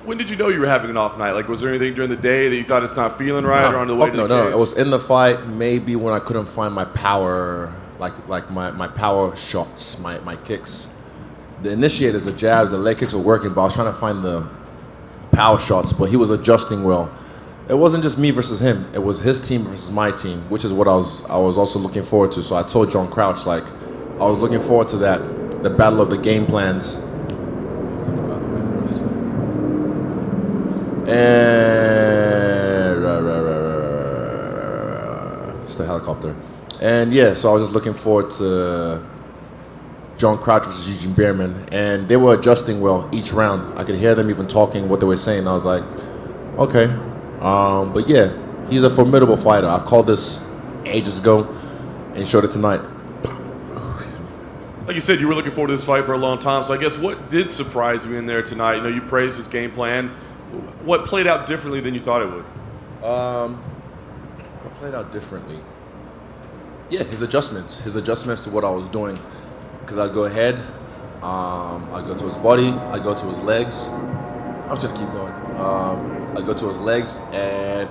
When did you know you were having an off night? Like, was there anything during the day that you thought it's not feeling right, or on the way to the No. cage? It was in the fight, maybe when I couldn't find my power, like my power shots, my kicks. The initiators, the jabs, the leg kicks were working, but I was trying to find the power shots, but he was adjusting well. It wasn't just me versus him. It was his team versus my team, which is what I was also looking forward to. So I told John Crouch, I was looking forward to that, the battle of the game plans. And it's the helicopter. And yeah, so I was just looking forward to John Crouch versus Eugene Behrman, and they were adjusting well each round. I could hear them even talking what they were saying. I was like, okay. But yeah, he's a formidable fighter. I've called this ages ago, and he showed it tonight. Like you said, you were looking forward to this fight for a long time. So I guess what did surprise you in there tonight? You praised his game plan. What played out differently than you thought it would? What played out differently? Yeah, his adjustments to what I was doing. Because I'd go ahead, I'd go to his body, I'd go to his legs. I'm just gonna keep going. I'd go to his legs, and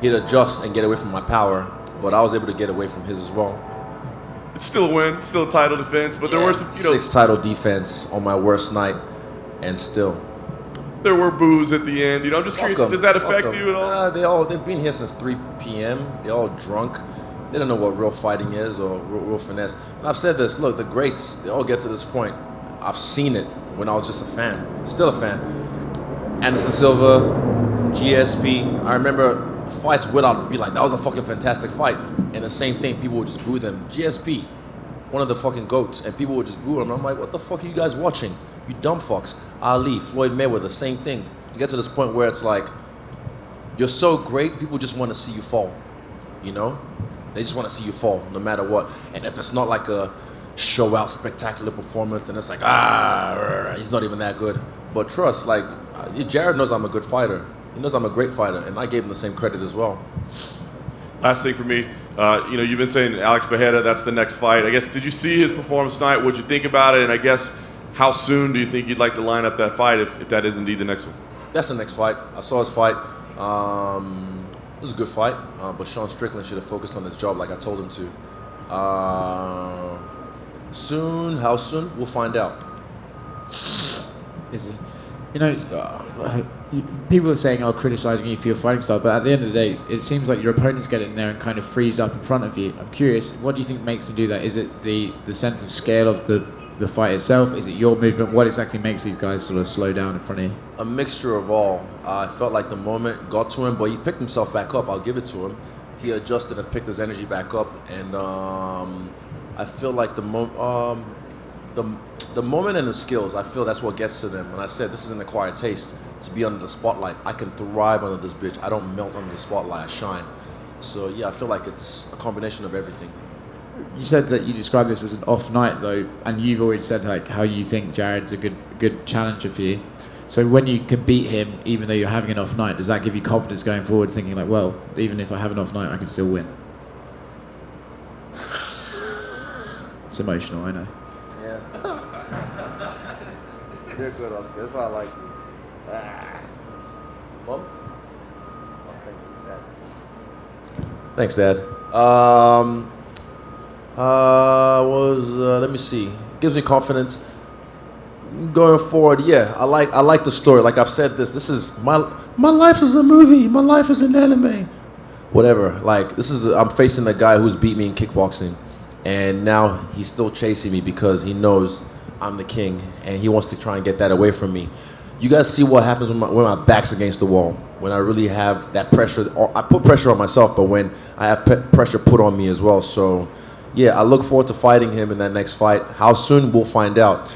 he'd adjust and get away from my power, but I was able to get away from his as well. It's still a win, still a title defense, but there were some, 6 title defense on my worst night, and still. There were boos at the end. I'm just curious, does that affect you at all? They've been here since 3 p.m. They're all drunk. They don't know what real fighting is or real finesse. And I've said this, look, the greats, they all get to this point. I've seen it when I was just a fan, still a fan. Anderson Silva, GSP. I remember fights where I'd be like, that was a fucking fantastic fight. And the same thing, people would just boo them. GSP, one of the fucking GOATs, and people would just boo him. I'm like, what the fuck are you guys watching? You dumb fucks. Ali, Floyd Mayweather, same thing. You get to this point where it's like, you're so great, people just want to see you fall, They just want to see you fall, no matter what. And if it's not like a show-out spectacular performance, then it's like, he's not even that good. But trust, Jared knows I'm a good fighter. He knows I'm a great fighter, and I gave him the same credit as well. Last thing for me, you've been saying Alex Bejeda, that's the next fight. I guess, did you see his performance tonight? What'd you think about it? And I guess, how soon do you think you'd like to line up that fight if that is indeed the next one? That's the next fight. I saw his fight. It was a good fight, but Sean Strickland should have focused on his job like I told him to. Soon, how soon? We'll find out. Is he? People are saying, criticizing you for your fighting style, but at the end of the day, it seems like your opponents get in there and kind of freeze up in front of you. I'm curious, what do you think makes them do that? Is it the sense of scale of the fight itself? Is it your movement? What exactly makes these guys sort of slow down in front of you? A mixture of all. I felt like the moment got to him, but he picked himself back up. I'll give it to him. He adjusted and picked his energy back up, and I feel like the moment and the skills, I feel that's what gets to them. And I said, this is an acquired taste to be under the spotlight. I can thrive under this bitch. I don't melt under the spotlight. I shine. So yeah, I feel like it's a combination of everything. You said that you described this as an off night, though, and you've already said how you think Jared's a good challenger for you. So when you can beat him, even though you're having an off night, does that give you confidence going forward, thinking like, well, even if I have an off night, I can still win? It's emotional, I know. Yeah. You're good, Oscar. That's why I like you. Mom? Thanks, Dad. Let me see. Gives me confidence. Going forward, yeah, I like the story. Like I've said this is my life is a movie. My life is an anime. Whatever. I'm facing a guy who's beat me in kickboxing, and now he's still chasing me because he knows I'm the king, and he wants to try and get that away from me. You guys see what happens when my back's against the wall, when I really have that pressure. I put pressure on myself, but when I have pressure put on me as well. So, yeah, I look forward to fighting him in that next fight. How soon, we'll find out.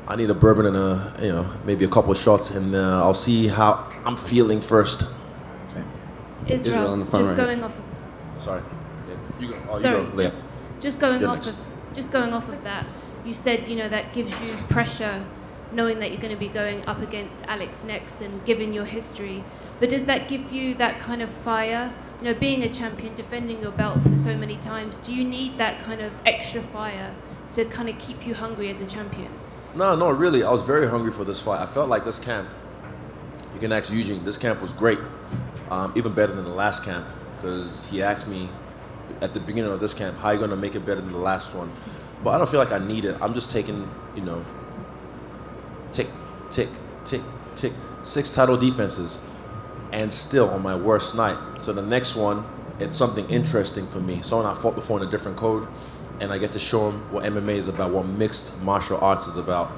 I need a bourbon and maybe a couple of shots, and I'll see how I'm feeling first. Israel in the front just right going off of Sorry. Yeah, you go. Oh, Sorry, you go. Leah. just going You're off next. of just going off of that, you said that gives you pressure, knowing that you're going to be going up against Alex next, and given your history. But does that give you that kind of fire? Being a champion, defending your belt for so many times, do you need that kind of extra fire to kind of keep you hungry as a champion? No, really. I was very hungry for this fight. I felt like this camp, you can ask Eugene, this camp was great. Even better than the last camp, because he asked me at the beginning of this camp, how are you going to make it better than the last one? But I don't feel like I need it. I'm just taking, tick, tick, tick, tick, 6 title defenses, and still on my worst night. So the next one, it's something interesting for me. Someone I fought before in a different code, and I get to show him what MMA is about, what mixed martial arts is about.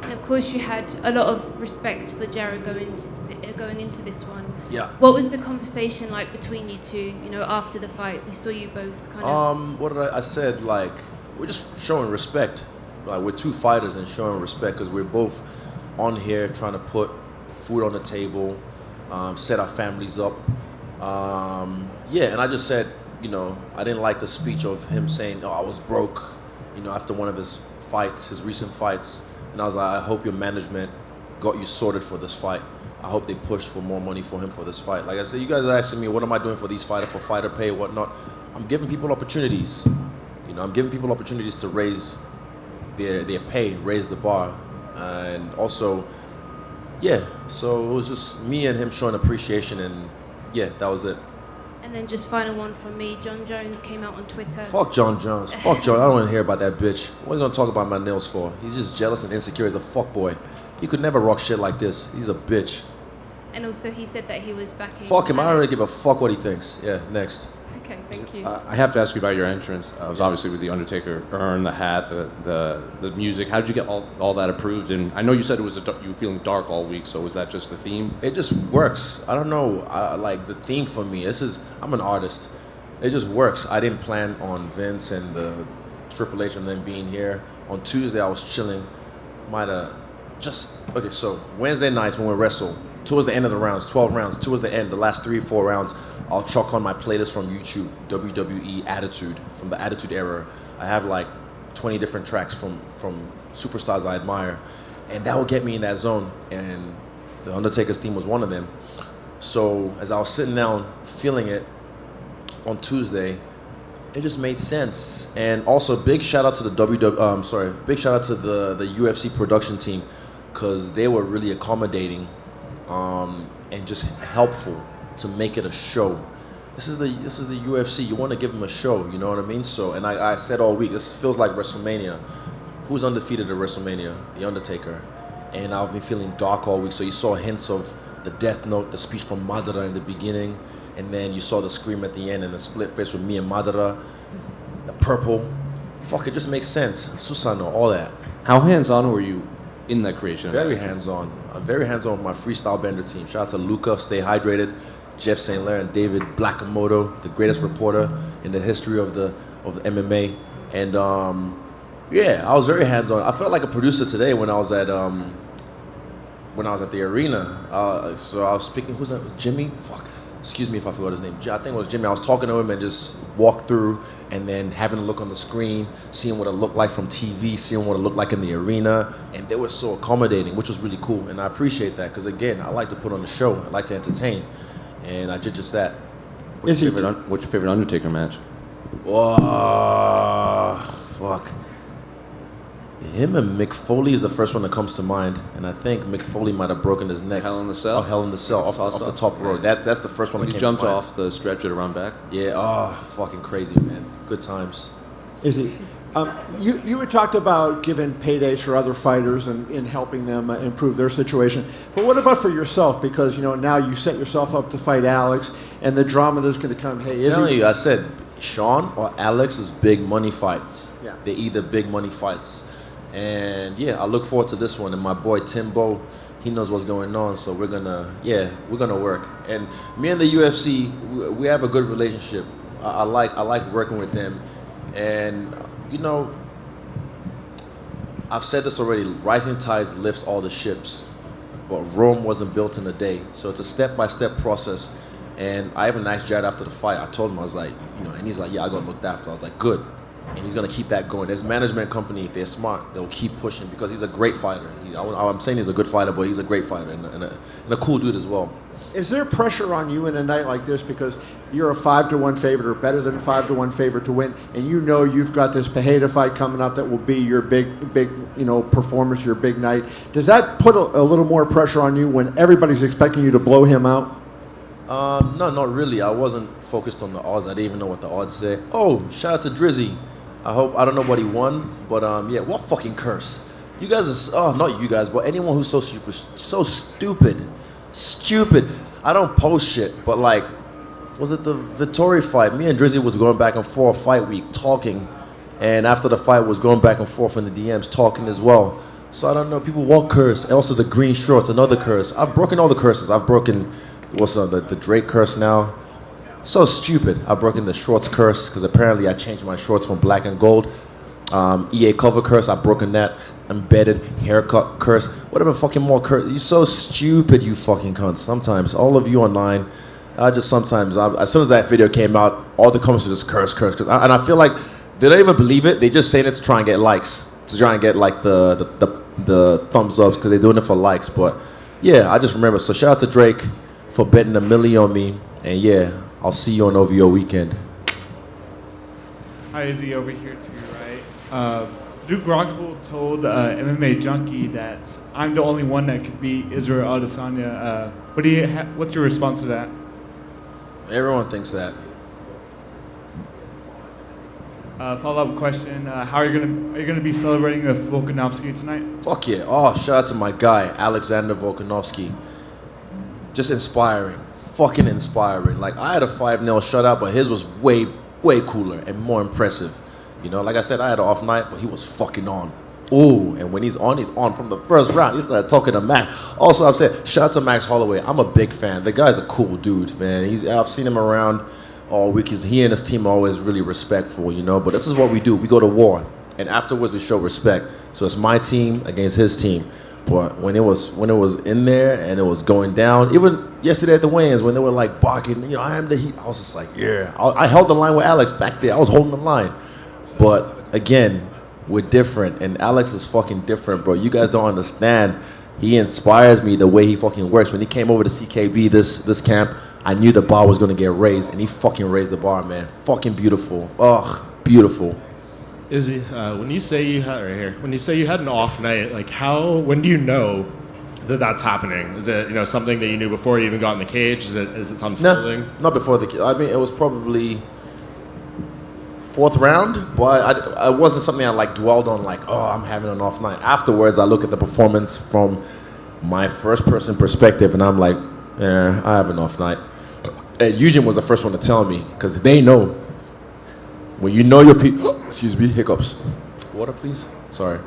And of course, you had a lot of respect for Jared going into this one. Yeah. What was the conversation like between you two? After the fight, we saw you both kind of. What did I said? Like, we're just showing respect. Like, we're 2 fighters and showing respect because we're both on here trying to put food on the table, set our families up. And I just said, I didn't like the speech of him saying, I was broke, after one of his fights, his recent fights. And I was like, I hope your management got you sorted for this fight. I hope they pushed for more money for him for this fight. Like I said, you guys are asking me, what am I doing for these fighters, for fighter pay, whatnot. I'm giving people opportunities. I'm giving people opportunities to raise their pay, raise the bar. And also, so it was just me and him showing appreciation, and that was it. And then just final one from me. John Jones came out on Twitter. Fuck John Jones. Fuck John. I don't want to hear about that bitch. What are you going to talk about my nails for? He's just jealous and insecure as a fuckboy. He could never rock shit like this. He's a bitch. And also he said that he was backing. Fuck him. I don't really give a fuck what he thinks. Yeah, next. Okay, thank you. I have to ask you about your entrance. It was obviously with the Undertaker urn, the hat, the music. How did you get all that approved? And I know you said you were feeling dark all week, so was that just the theme? It just works. I don't know. Like the theme for me. I'm an artist. It just works. I didn't plan on Vince and the Triple H and them being here. On Tuesday, I was chilling. So Wednesday nights when we wrestle, towards the end of the rounds, 12 rounds, towards the end, the last 3 or 4 rounds, I'll chalk on my playlist from YouTube, WWE Attitude, from the Attitude Era. I have like 20 different tracks from superstars I admire, and that will get me in that zone, and the Undertaker's theme was one of them. So as I was sitting down feeling it on Tuesday, it just made sense. And also big shout out to the UFC production team, because they were really accommodating and just helpful to make it a show. This is the UFC. You want to give them a show, you know what I mean? So, and I said all week, this feels like WrestleMania. Who's undefeated at WrestleMania? The Undertaker. And I've been feeling dark all week. So you saw hints of the Death Note, the speech from Madara in the beginning, and then you saw the scream at the end and the split face with me and Madara, the purple. Fuck, it just makes sense. Susano, all that. How hands-on were you in that creation? Very hands-on. I'm very hands-on with my freestyle bender team. Shout out to Luca, Stay Hydrated, Jeff St. Lair, and David Blackamoto, the greatest reporter in the history of the MMA. And I was very hands-on. I felt like a producer today when I was at the arena. So I was speaking. Who's that? Was Jimmy? Fuck. Excuse me if I forgot his name. I think it was Jimmy. I was talking to him and just walked through, and then having a look on the screen, seeing what it looked like from TV, seeing what it looked like in the arena, and they were so accommodating, which was really cool. And I appreciate that, because again, I like to put on a show. I like to entertain, and I did just that. What's your favorite Undertaker match? Fuck. Him and Mick Foley is the first one that comes to mind, and I think Mick Foley might have broken his neck. Hell in the Cell? Oh, Hell in the Cell, off the top rope. That's the first one that He came jumped to mind. off the stretcher to run back? Yeah, fucking crazy, man. Good times. Is he? You had talked about giving paydays for other fighters and helping them improve their situation. But what about for yourself? Because now you set yourself up to fight Alex, and the drama that's going to come. Hey, I'm telling you, I said Sean or Alex is big money fights. Yeah. They're either big money fights. And I look forward to this one. And my boy Timbo, he knows what's going on, so we're gonna work. And me and the UFC, we have a good relationship. I like working with them, and I've said this already. Rising tides lifts all the ships, but Rome wasn't built in a day. So it's a step-by-step process. And I even asked Jared after the fight. I told him, I was like, and he's like, yeah, I got looked after. I was like, good. And he's gonna keep that going. His management company, if they're smart, they'll keep pushing because he's a great fighter. I'm saying he's a good fighter, but he's a great fighter and a cool dude as well. Is there pressure on you in a night like this because you're a 5-1 favorite or better than 5-1 favorite to win, and you've got this Pereira fight coming up that will be your big performance, your big night? Does that put a little more pressure on you when everybody's expecting you to blow him out? No, not really. I wasn't focused on the odds. I didn't even know what the odds say. Oh, shout out to Drizzy. I don't know what he won, but yeah, what fucking curse. You guys are, not you guys, but anyone who's so stupid. I don't post shit, but like, was it the Vittori fight? Me and Drizzy was going back and forth fight week talking, and after the fight was going back and forth in the DMs talking as well. So I don't know, people walk curse, and also the green shorts, another curse. I've broken all the curses. I've broken, the Drake curse now. So stupid. I've broken the shorts curse, because apparently I changed my shorts from black and gold. EA cover curse, I've broken that. Embedded haircut curse, whatever fucking more curse. You're so stupid, you fucking cunts. Sometimes, all of you online, as soon as that video came out, all the comments were just curse. And I feel like they don't even believe it. They just saying it to try and get likes, to try and get like the thumbs ups, because they're doing it for likes. But yeah, I just remember. So shout out to Drake for betting $1 million on me, and yeah, I'll see you on OVO weekend. Hi, Izzy, over here to your right. Duke Rockhold told MMA Junkie that I'm the only one that could beat Israel Adesanya. What's your response to that? Everyone thinks that. Follow-up question: How are you gonna be celebrating with Volkanovski tonight? Fuck yeah! Oh, shout out to my guy Alexander Volkanovski. Just inspiring, fucking inspiring. Like I had a 5-0 shutout, but his was way cooler and more impressive. Like I said, I had an off night, but he was fucking on. Ooh, and when he's on from the first round. He started talking to Max. Also, I've said, shout out to Max Holloway. I'm a big fan. The guy's a cool dude, man. I've seen him around all week. He and his team are always really respectful, But this is what we do. We go to war, and afterwards we show respect. So it's my team against his team. But when it was in there and it was going down, even yesterday at the weigh-ins when they were like barking, I am the Heat. I was just like, yeah. I held the line with Alex back there. I was holding the line. But again, we're different, and Alex is fucking different, bro. You guys don't understand. He inspires me the way he fucking works. When he came over to CKB this camp, I knew the bar was gonna get raised, and he fucking raised the bar, man. Fucking beautiful. Ugh, beautiful. Izzy, when you say you had an off night, like when do you know that that's happening? Is it something that you knew before you even got in the cage? Is it unfolding? No, not before the cage. I mean, it was probably 4th round, but it wasn't something I dwelled on I'm having an off night. Afterwards, I look at the performance from my first person perspective, and I'm like, I have an off night. And Eugene was the first one to tell me, because they know. When you know your people, excuse me, hiccups. Water, please. Sorry.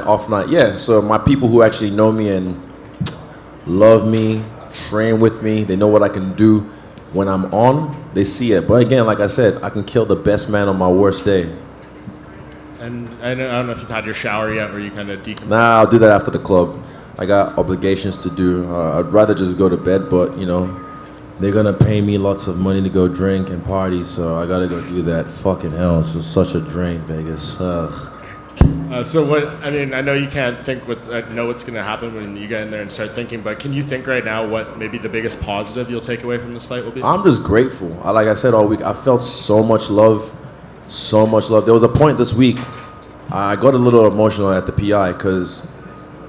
Off night. Yeah, so my people who actually know me and love me, train with me, they know what I can do when I'm on, they see it. But again, like I said, I can kill the best man on my worst day. And I don't know if you've had your shower yet, or you kind of decompress. Nah, I'll do that after the club. I got obligations to do. I'd rather just go to bed, but they're gonna pay me lots of money to go drink and party, so I gotta go do that. Fucking hell, it's just such a drain, Vegas. Ugh. I know you can't know what's going to happen when you get in there and start thinking, but can you think right now what maybe the biggest positive you'll take away from this fight will be? I'm just grateful. Like I said all week, I felt so much love. There was a point this week, I got a little emotional at the PI, because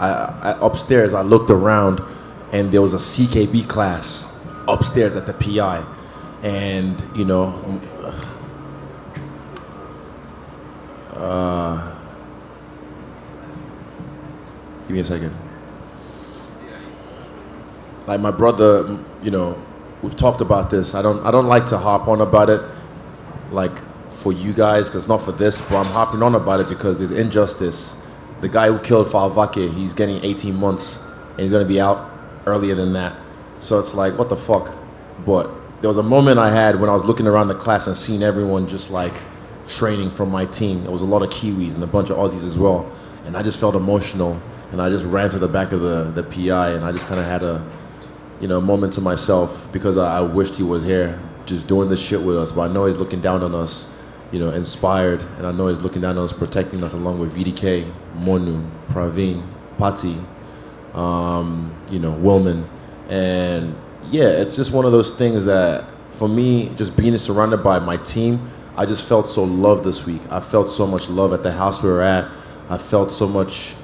I upstairs, I looked around, and there was a CKB class upstairs at the PI. And, give me a second. Like my brother, we've talked about this. I don't like to harp on about it, like for you guys, because not for this, but I'm harping on about it because there's injustice. The guy who killed Falvake, he's getting 18 months, and he's going to be out earlier than that. So it's like, what the fuck? But there was a moment I had when I was looking around the class and seeing everyone just like training from my team. There was a lot of Kiwis and a bunch of Aussies as well. And I just felt emotional, and I just ran to the back of the PI, and I just kind of had a, moment to myself because I wished he was here just doing this shit with us. But I know he's looking down on us, inspired, and I know he's looking down on us, protecting us along with VDK, Monu, Praveen, Pati, Wilman. And yeah, it's just one of those things that for me, just being surrounded by my team, I just felt so loved this week. I felt so much love at the house we were at. I felt so much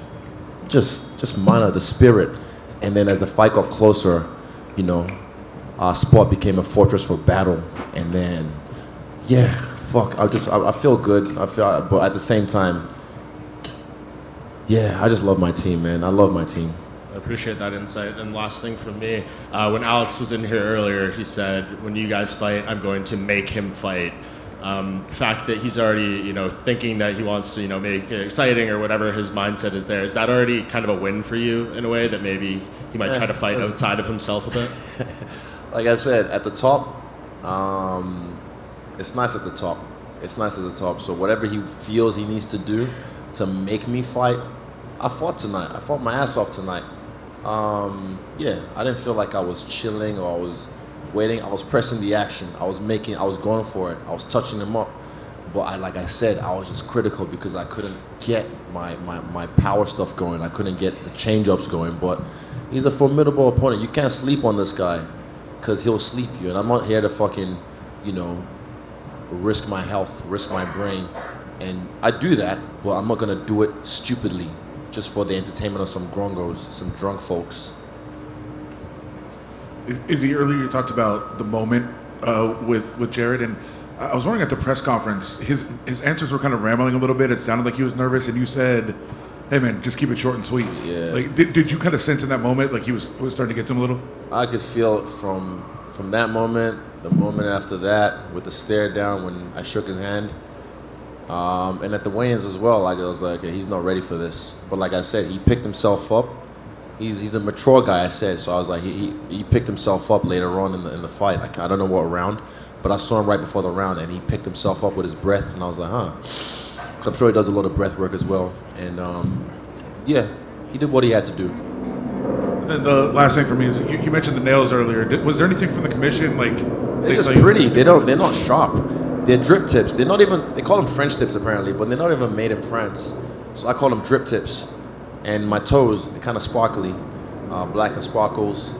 just mana, the spirit. And then as the fight got closer, our sport became a fortress for battle. And then, yeah, fuck, I feel good. But at the same time, yeah, I just love my team, man. I love my team. I appreciate that insight. And last thing from me, when Alex was in here earlier, he said, when you guys fight, I'm going to make him fight. The fact that he's already, thinking that he wants to, make it exciting or whatever his mindset is there, is that already kind of a win for you in a way that maybe he might try to fight outside of himself a bit? Like I said, at the top, it's nice at the top. It's nice at the top. So whatever he feels he needs to do to make me fight, I fought tonight. I fought my ass off tonight. Yeah, I didn't feel like I was chilling or I was waiting. I was pressing the action. I was going for it. I was touching him up. But like I said, I was just critical because I couldn't get my power stuff going. I couldn't get the change-ups going. But he's a formidable opponent. You can't sleep on this guy because he'll sleep you. And I'm not here to fucking, risk my health, risk my brain. And I do that, but I'm not going to do it stupidly just for the entertainment of some grongos, some drunk folks. Izzy, earlier you talked about the moment with Jared, and I was wondering at the press conference, his answers were kind of rambling a little bit. It sounded like he was nervous, and you said, "Hey man, just keep it short and sweet." Yeah. Like, did you kind of sense in that moment like he was starting to get to him a little? I could feel it from that moment, the moment after that, with the stare down when I shook his hand, and at the weigh-ins as well. Like I was like, he's not ready for this. But like I said, he picked himself up. He's a mature guy, I said. So I was like, he picked himself up later on in the fight. Like, I don't know what round, but I saw him right before the round, and he picked himself up with his breath, and I was like, huh. So I'm sure he does a lot of breath work as well. And yeah, he did what he had to do. And then the last thing for me is you mentioned the nails earlier. Was there anything from the commission like? They're just pretty. They're not sharp. They're drip tips. They're not even. They call them French tips apparently, but they're not even made in France. So I call them drip tips. And my toes, they're kind of sparkly, black and sparkles.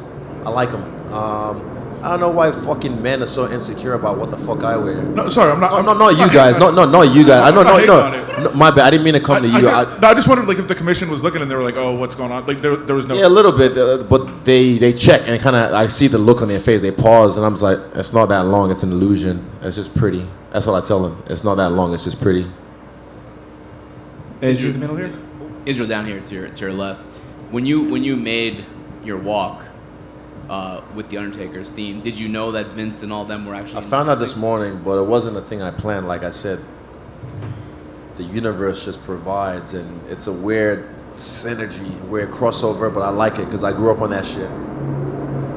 I like them. I don't know why fucking men are so insecure about what the fuck I wear. No, sorry, I'm not. Not you guys. Not you guys. No, my bad. I didn't mean to come to you. I just wondered like if the commission was looking and they were like, oh, what's going on? Like there was no. Yeah, a little bit, but they check and kind of I see the look on their face. They pause and I'm just like, it's not that long. It's an illusion. It's just pretty. That's what I tell them. It's not that long. It's just pretty. Is you in the middle here? Israel down here to your left. When you made your walk with the Undertaker's theme, did you know that Vince and all them were actually? I found out this morning, but it wasn't a thing I planned. Like I said, the universe just provides, and it's a weird synergy, weird crossover. But I like it because I grew up on that shit.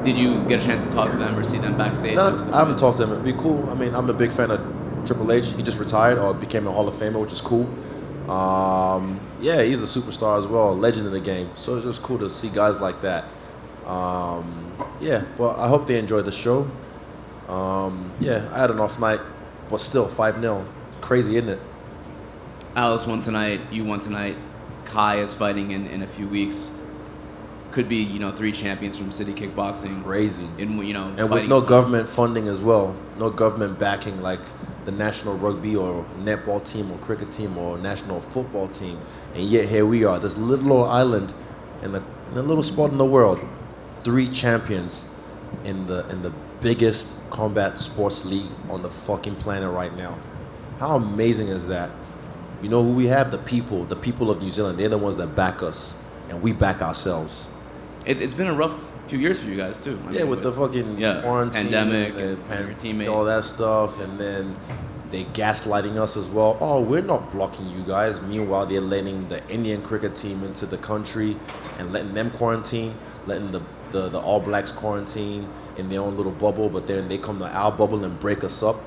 Did you get a chance to talk to them or see them backstage? No, I haven't talked to them. It'd be cool. I mean, I'm a big fan of Triple H. He just retired or became a Hall of Famer, which is cool. Yeah, he's a superstar as well, a legend in the game. So it's just cool to see guys like that. Yeah, but I hope they enjoy the show. Yeah, I had an off night, but still 5-0. It's crazy, isn't it? Alice won tonight. You won tonight. Kai is fighting in a few weeks. Could be 3 champions from City Kickboxing. Crazy. And with no government funding as well, no government backing like the national rugby or netball team or cricket team or national football team, and yet here we are, this little old island in the little spot in the world, 3 champions in the biggest combat sports league on the fucking planet right now. How amazing is that? You know who we have? The people of New Zealand. They're the ones that back us, and we back ourselves. It's been a rough few years for you guys too. I Yeah, mean, with the fucking quarantine, pandemic, and your teammate, all that stuff, and then they gaslighting us as well. Oh, we're not blocking you guys. Meanwhile, they're letting the Indian cricket team into the country and letting them quarantine, letting the All Blacks quarantine in their own little bubble. But then they come to our bubble and break us up,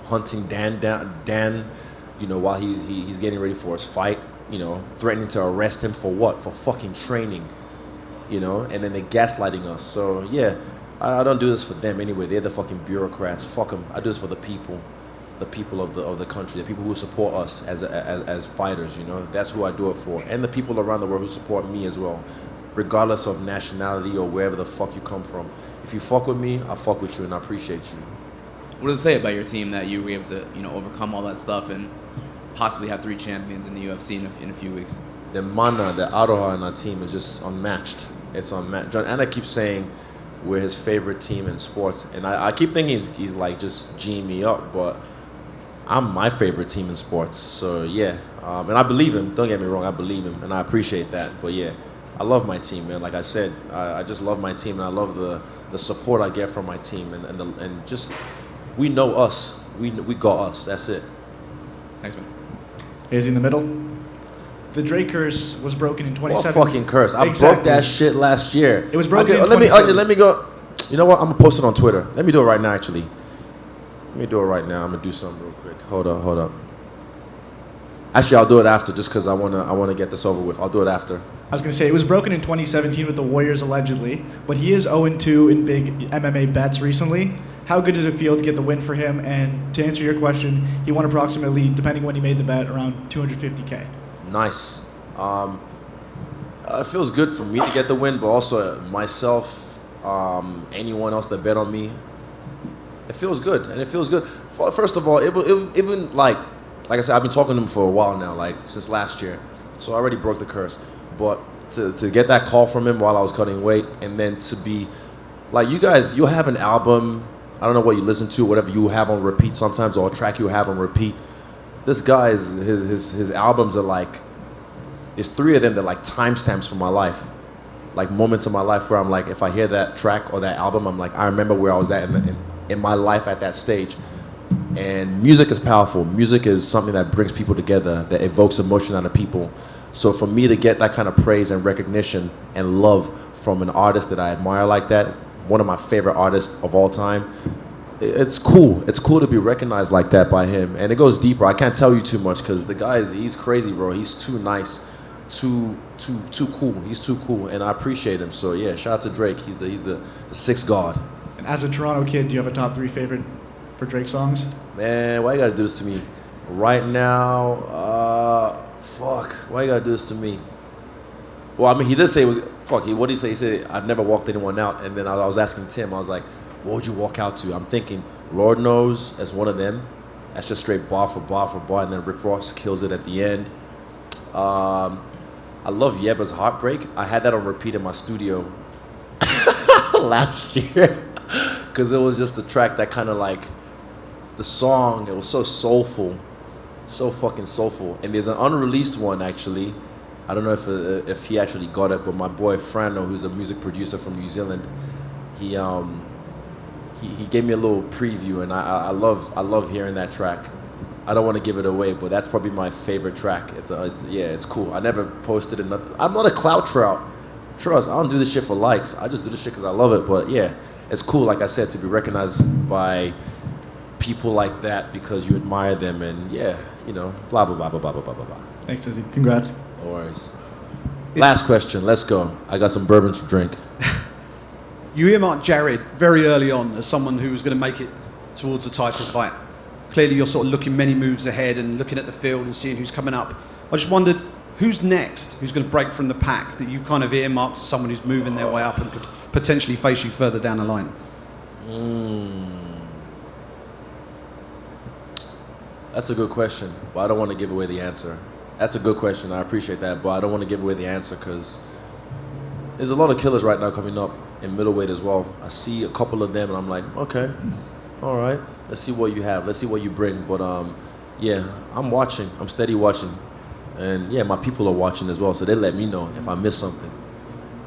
hunting Dan, you know, while he's getting ready for his fight. You know, threatening to arrest him for what? For fucking training. You know, and then they're gaslighting us. So yeah, I don't do this for them anyway. They're the fucking bureaucrats. Fuck them. I do this for the people of the country, the people who support us as fighters. You know, that's who I do it for, and the people around the world who support me as well, regardless of nationality or wherever the fuck you come from. If you fuck with me, I fuck with you, and I appreciate you. What does it say about your team that you were able to, you know, overcome all that stuff and possibly have 3 champions in the UFC in a few weeks? The mana, the aroha in our team is just unmatched. It's unmatched. John Anna keeps saying we're his favorite team in sports, and I keep thinking he's like just G'ing me up, but I'm my favorite team in sports. So yeah, and I believe him. Don't get me wrong, I believe him, and I appreciate that. But yeah, I love my team, man. Like I said, I just love my team, and I love the support I get from my team, and just we know us. We got us. That's it. Thanks, man. Is he in the middle? The Drake curse was broken in 2017. What fucking curse? I broke that shit last year. It was broken in let me go. You know what? I'm gonna post it on Twitter. Let me do it right now, actually. Let me do it right now. I'm gonna do something real quick. Hold up. Actually, I'll do it after, just because I wanna get this over with. I'll do it after. I was going to say, it was broken in 2017 with the Warriors, allegedly, but he is 0-2 in big MMA bets recently. How good does it feel to get the win for him? And to answer your question, he won approximately, depending when he made the bet, around $250K. Nice. It feels good for me to get the win, but also myself, anyone else that bet on me, it feels good. And it feels good. First of all, even like I said, I've been talking to him for a while now, like since last year. So I already broke the curse. But to get that call from him while I was cutting weight, and then to be like, you guys, you'll have an album, I don't know what you listen to, whatever you have on repeat sometimes, or a track you have on repeat. This guy, his albums are like, it's 3 of them that are like timestamps for my life. Like moments of my life where I'm like, if I hear that track or that album, I'm like, I remember where I was at in my life at that stage. And music is powerful. Music is something that brings people together, that evokes emotion out of people. So for me to get that kind of praise and recognition and love from an artist that I admire like that, one of my favorite artists of all time, it's cool. It's cool to be recognized like that by him. And it goes deeper. I can't tell you too much because the guy he's crazy, bro. He's too nice, too cool. He's too cool, and I appreciate him. So yeah, shout out to Drake. He's the sixth god. And as a Toronto kid, do you have a top 3 favorite for Drake songs? Man, why you gotta do this to me? Right now, fuck. Why you gotta do this to me? Well, I mean, he did say it was, fuck, what did he say? He said, I've never walked anyone out. And then I was asking Tim, I was like, what would you walk out to? I'm thinking, Lord Knows as one of them. That's just straight bar for bar for bar. And then Rick Ross kills it at the end. I love Yeba's Heartbreak. I had that on repeat in my studio last year. Because it was just the track that kind of like, the song, it was so soulful. So fucking soulful. And there's an unreleased one, actually. I don't know if he actually got it, but my boy Frano, who's a music producer from New Zealand, he gave me a little preview, and I love hearing that track. I don't want to give it away, but that's probably my favorite track. It's cool. I never posted it. I'm not a clout trout. Trust, I don't do this shit for likes. I just do this shit because I love it. But yeah, it's cool, like I said, to be recognized by people like that because you admire them, and yeah, you know, blah blah blah blah blah blah blah blah. Thanks, Izzy. Congrats. No worries. Last question. Let's go. I got some bourbon to drink. You earmarked Jared very early on as someone who was going to make it towards a title fight. Clearly, you're sort of looking many moves ahead and looking at the field and seeing who's coming up. I just wondered, who's next? Who's going to break from the pack that you've kind of earmarked as someone who's moving their way up and could potentially face you further down the line? That's a good question, but I don't want to give away the answer. That's a good question. I appreciate that, but I don't want to give away the answer because there's a lot of killers right now coming up in middleweight as well. I see a couple of them, and I'm like, okay, all right. Let's see what you have. Let's see what you bring. But yeah, I'm watching. I'm steady watching, and yeah, my people are watching as well. So they let me know if I miss something.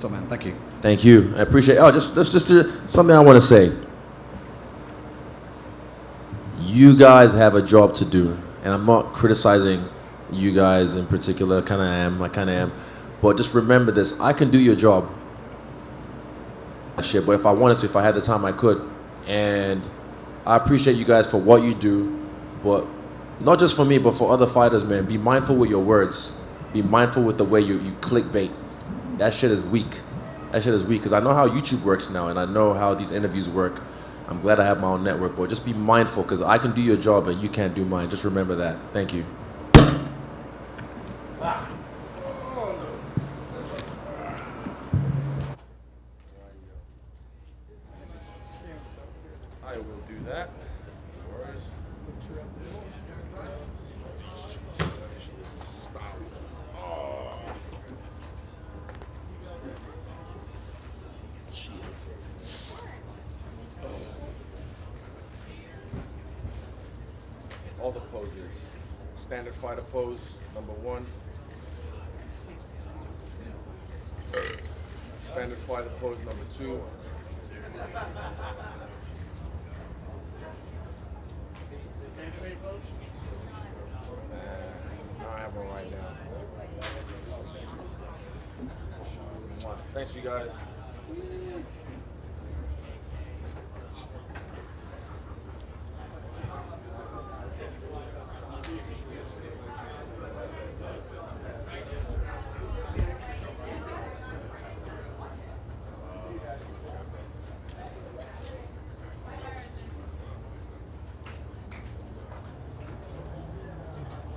Top man, thank you. Thank you. I appreciate it. Oh, just something I want to say. You guys have a job to do, and I'm not criticizing you guys in particular. I kind of am. But just remember this. I can do your job. Shit, but if I wanted to, if I had the time, I could. And I appreciate you guys for what you do, but not just for me, but for other fighters, man. Be mindful with your words. Be mindful with the way you clickbait. That shit is weak. That shit is weak, because I know how YouTube works now, and I know how these interviews work. I'm glad I have my own network, but just be mindful, because I can do your job and you can't do mine. Just remember that. Thank you. I will do that. All the poses. Standard fighter pose, number 1. Standard fighter pose, number 2. I have one right now. Thanks, you guys.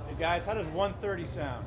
Hey guys, how does 130 sound?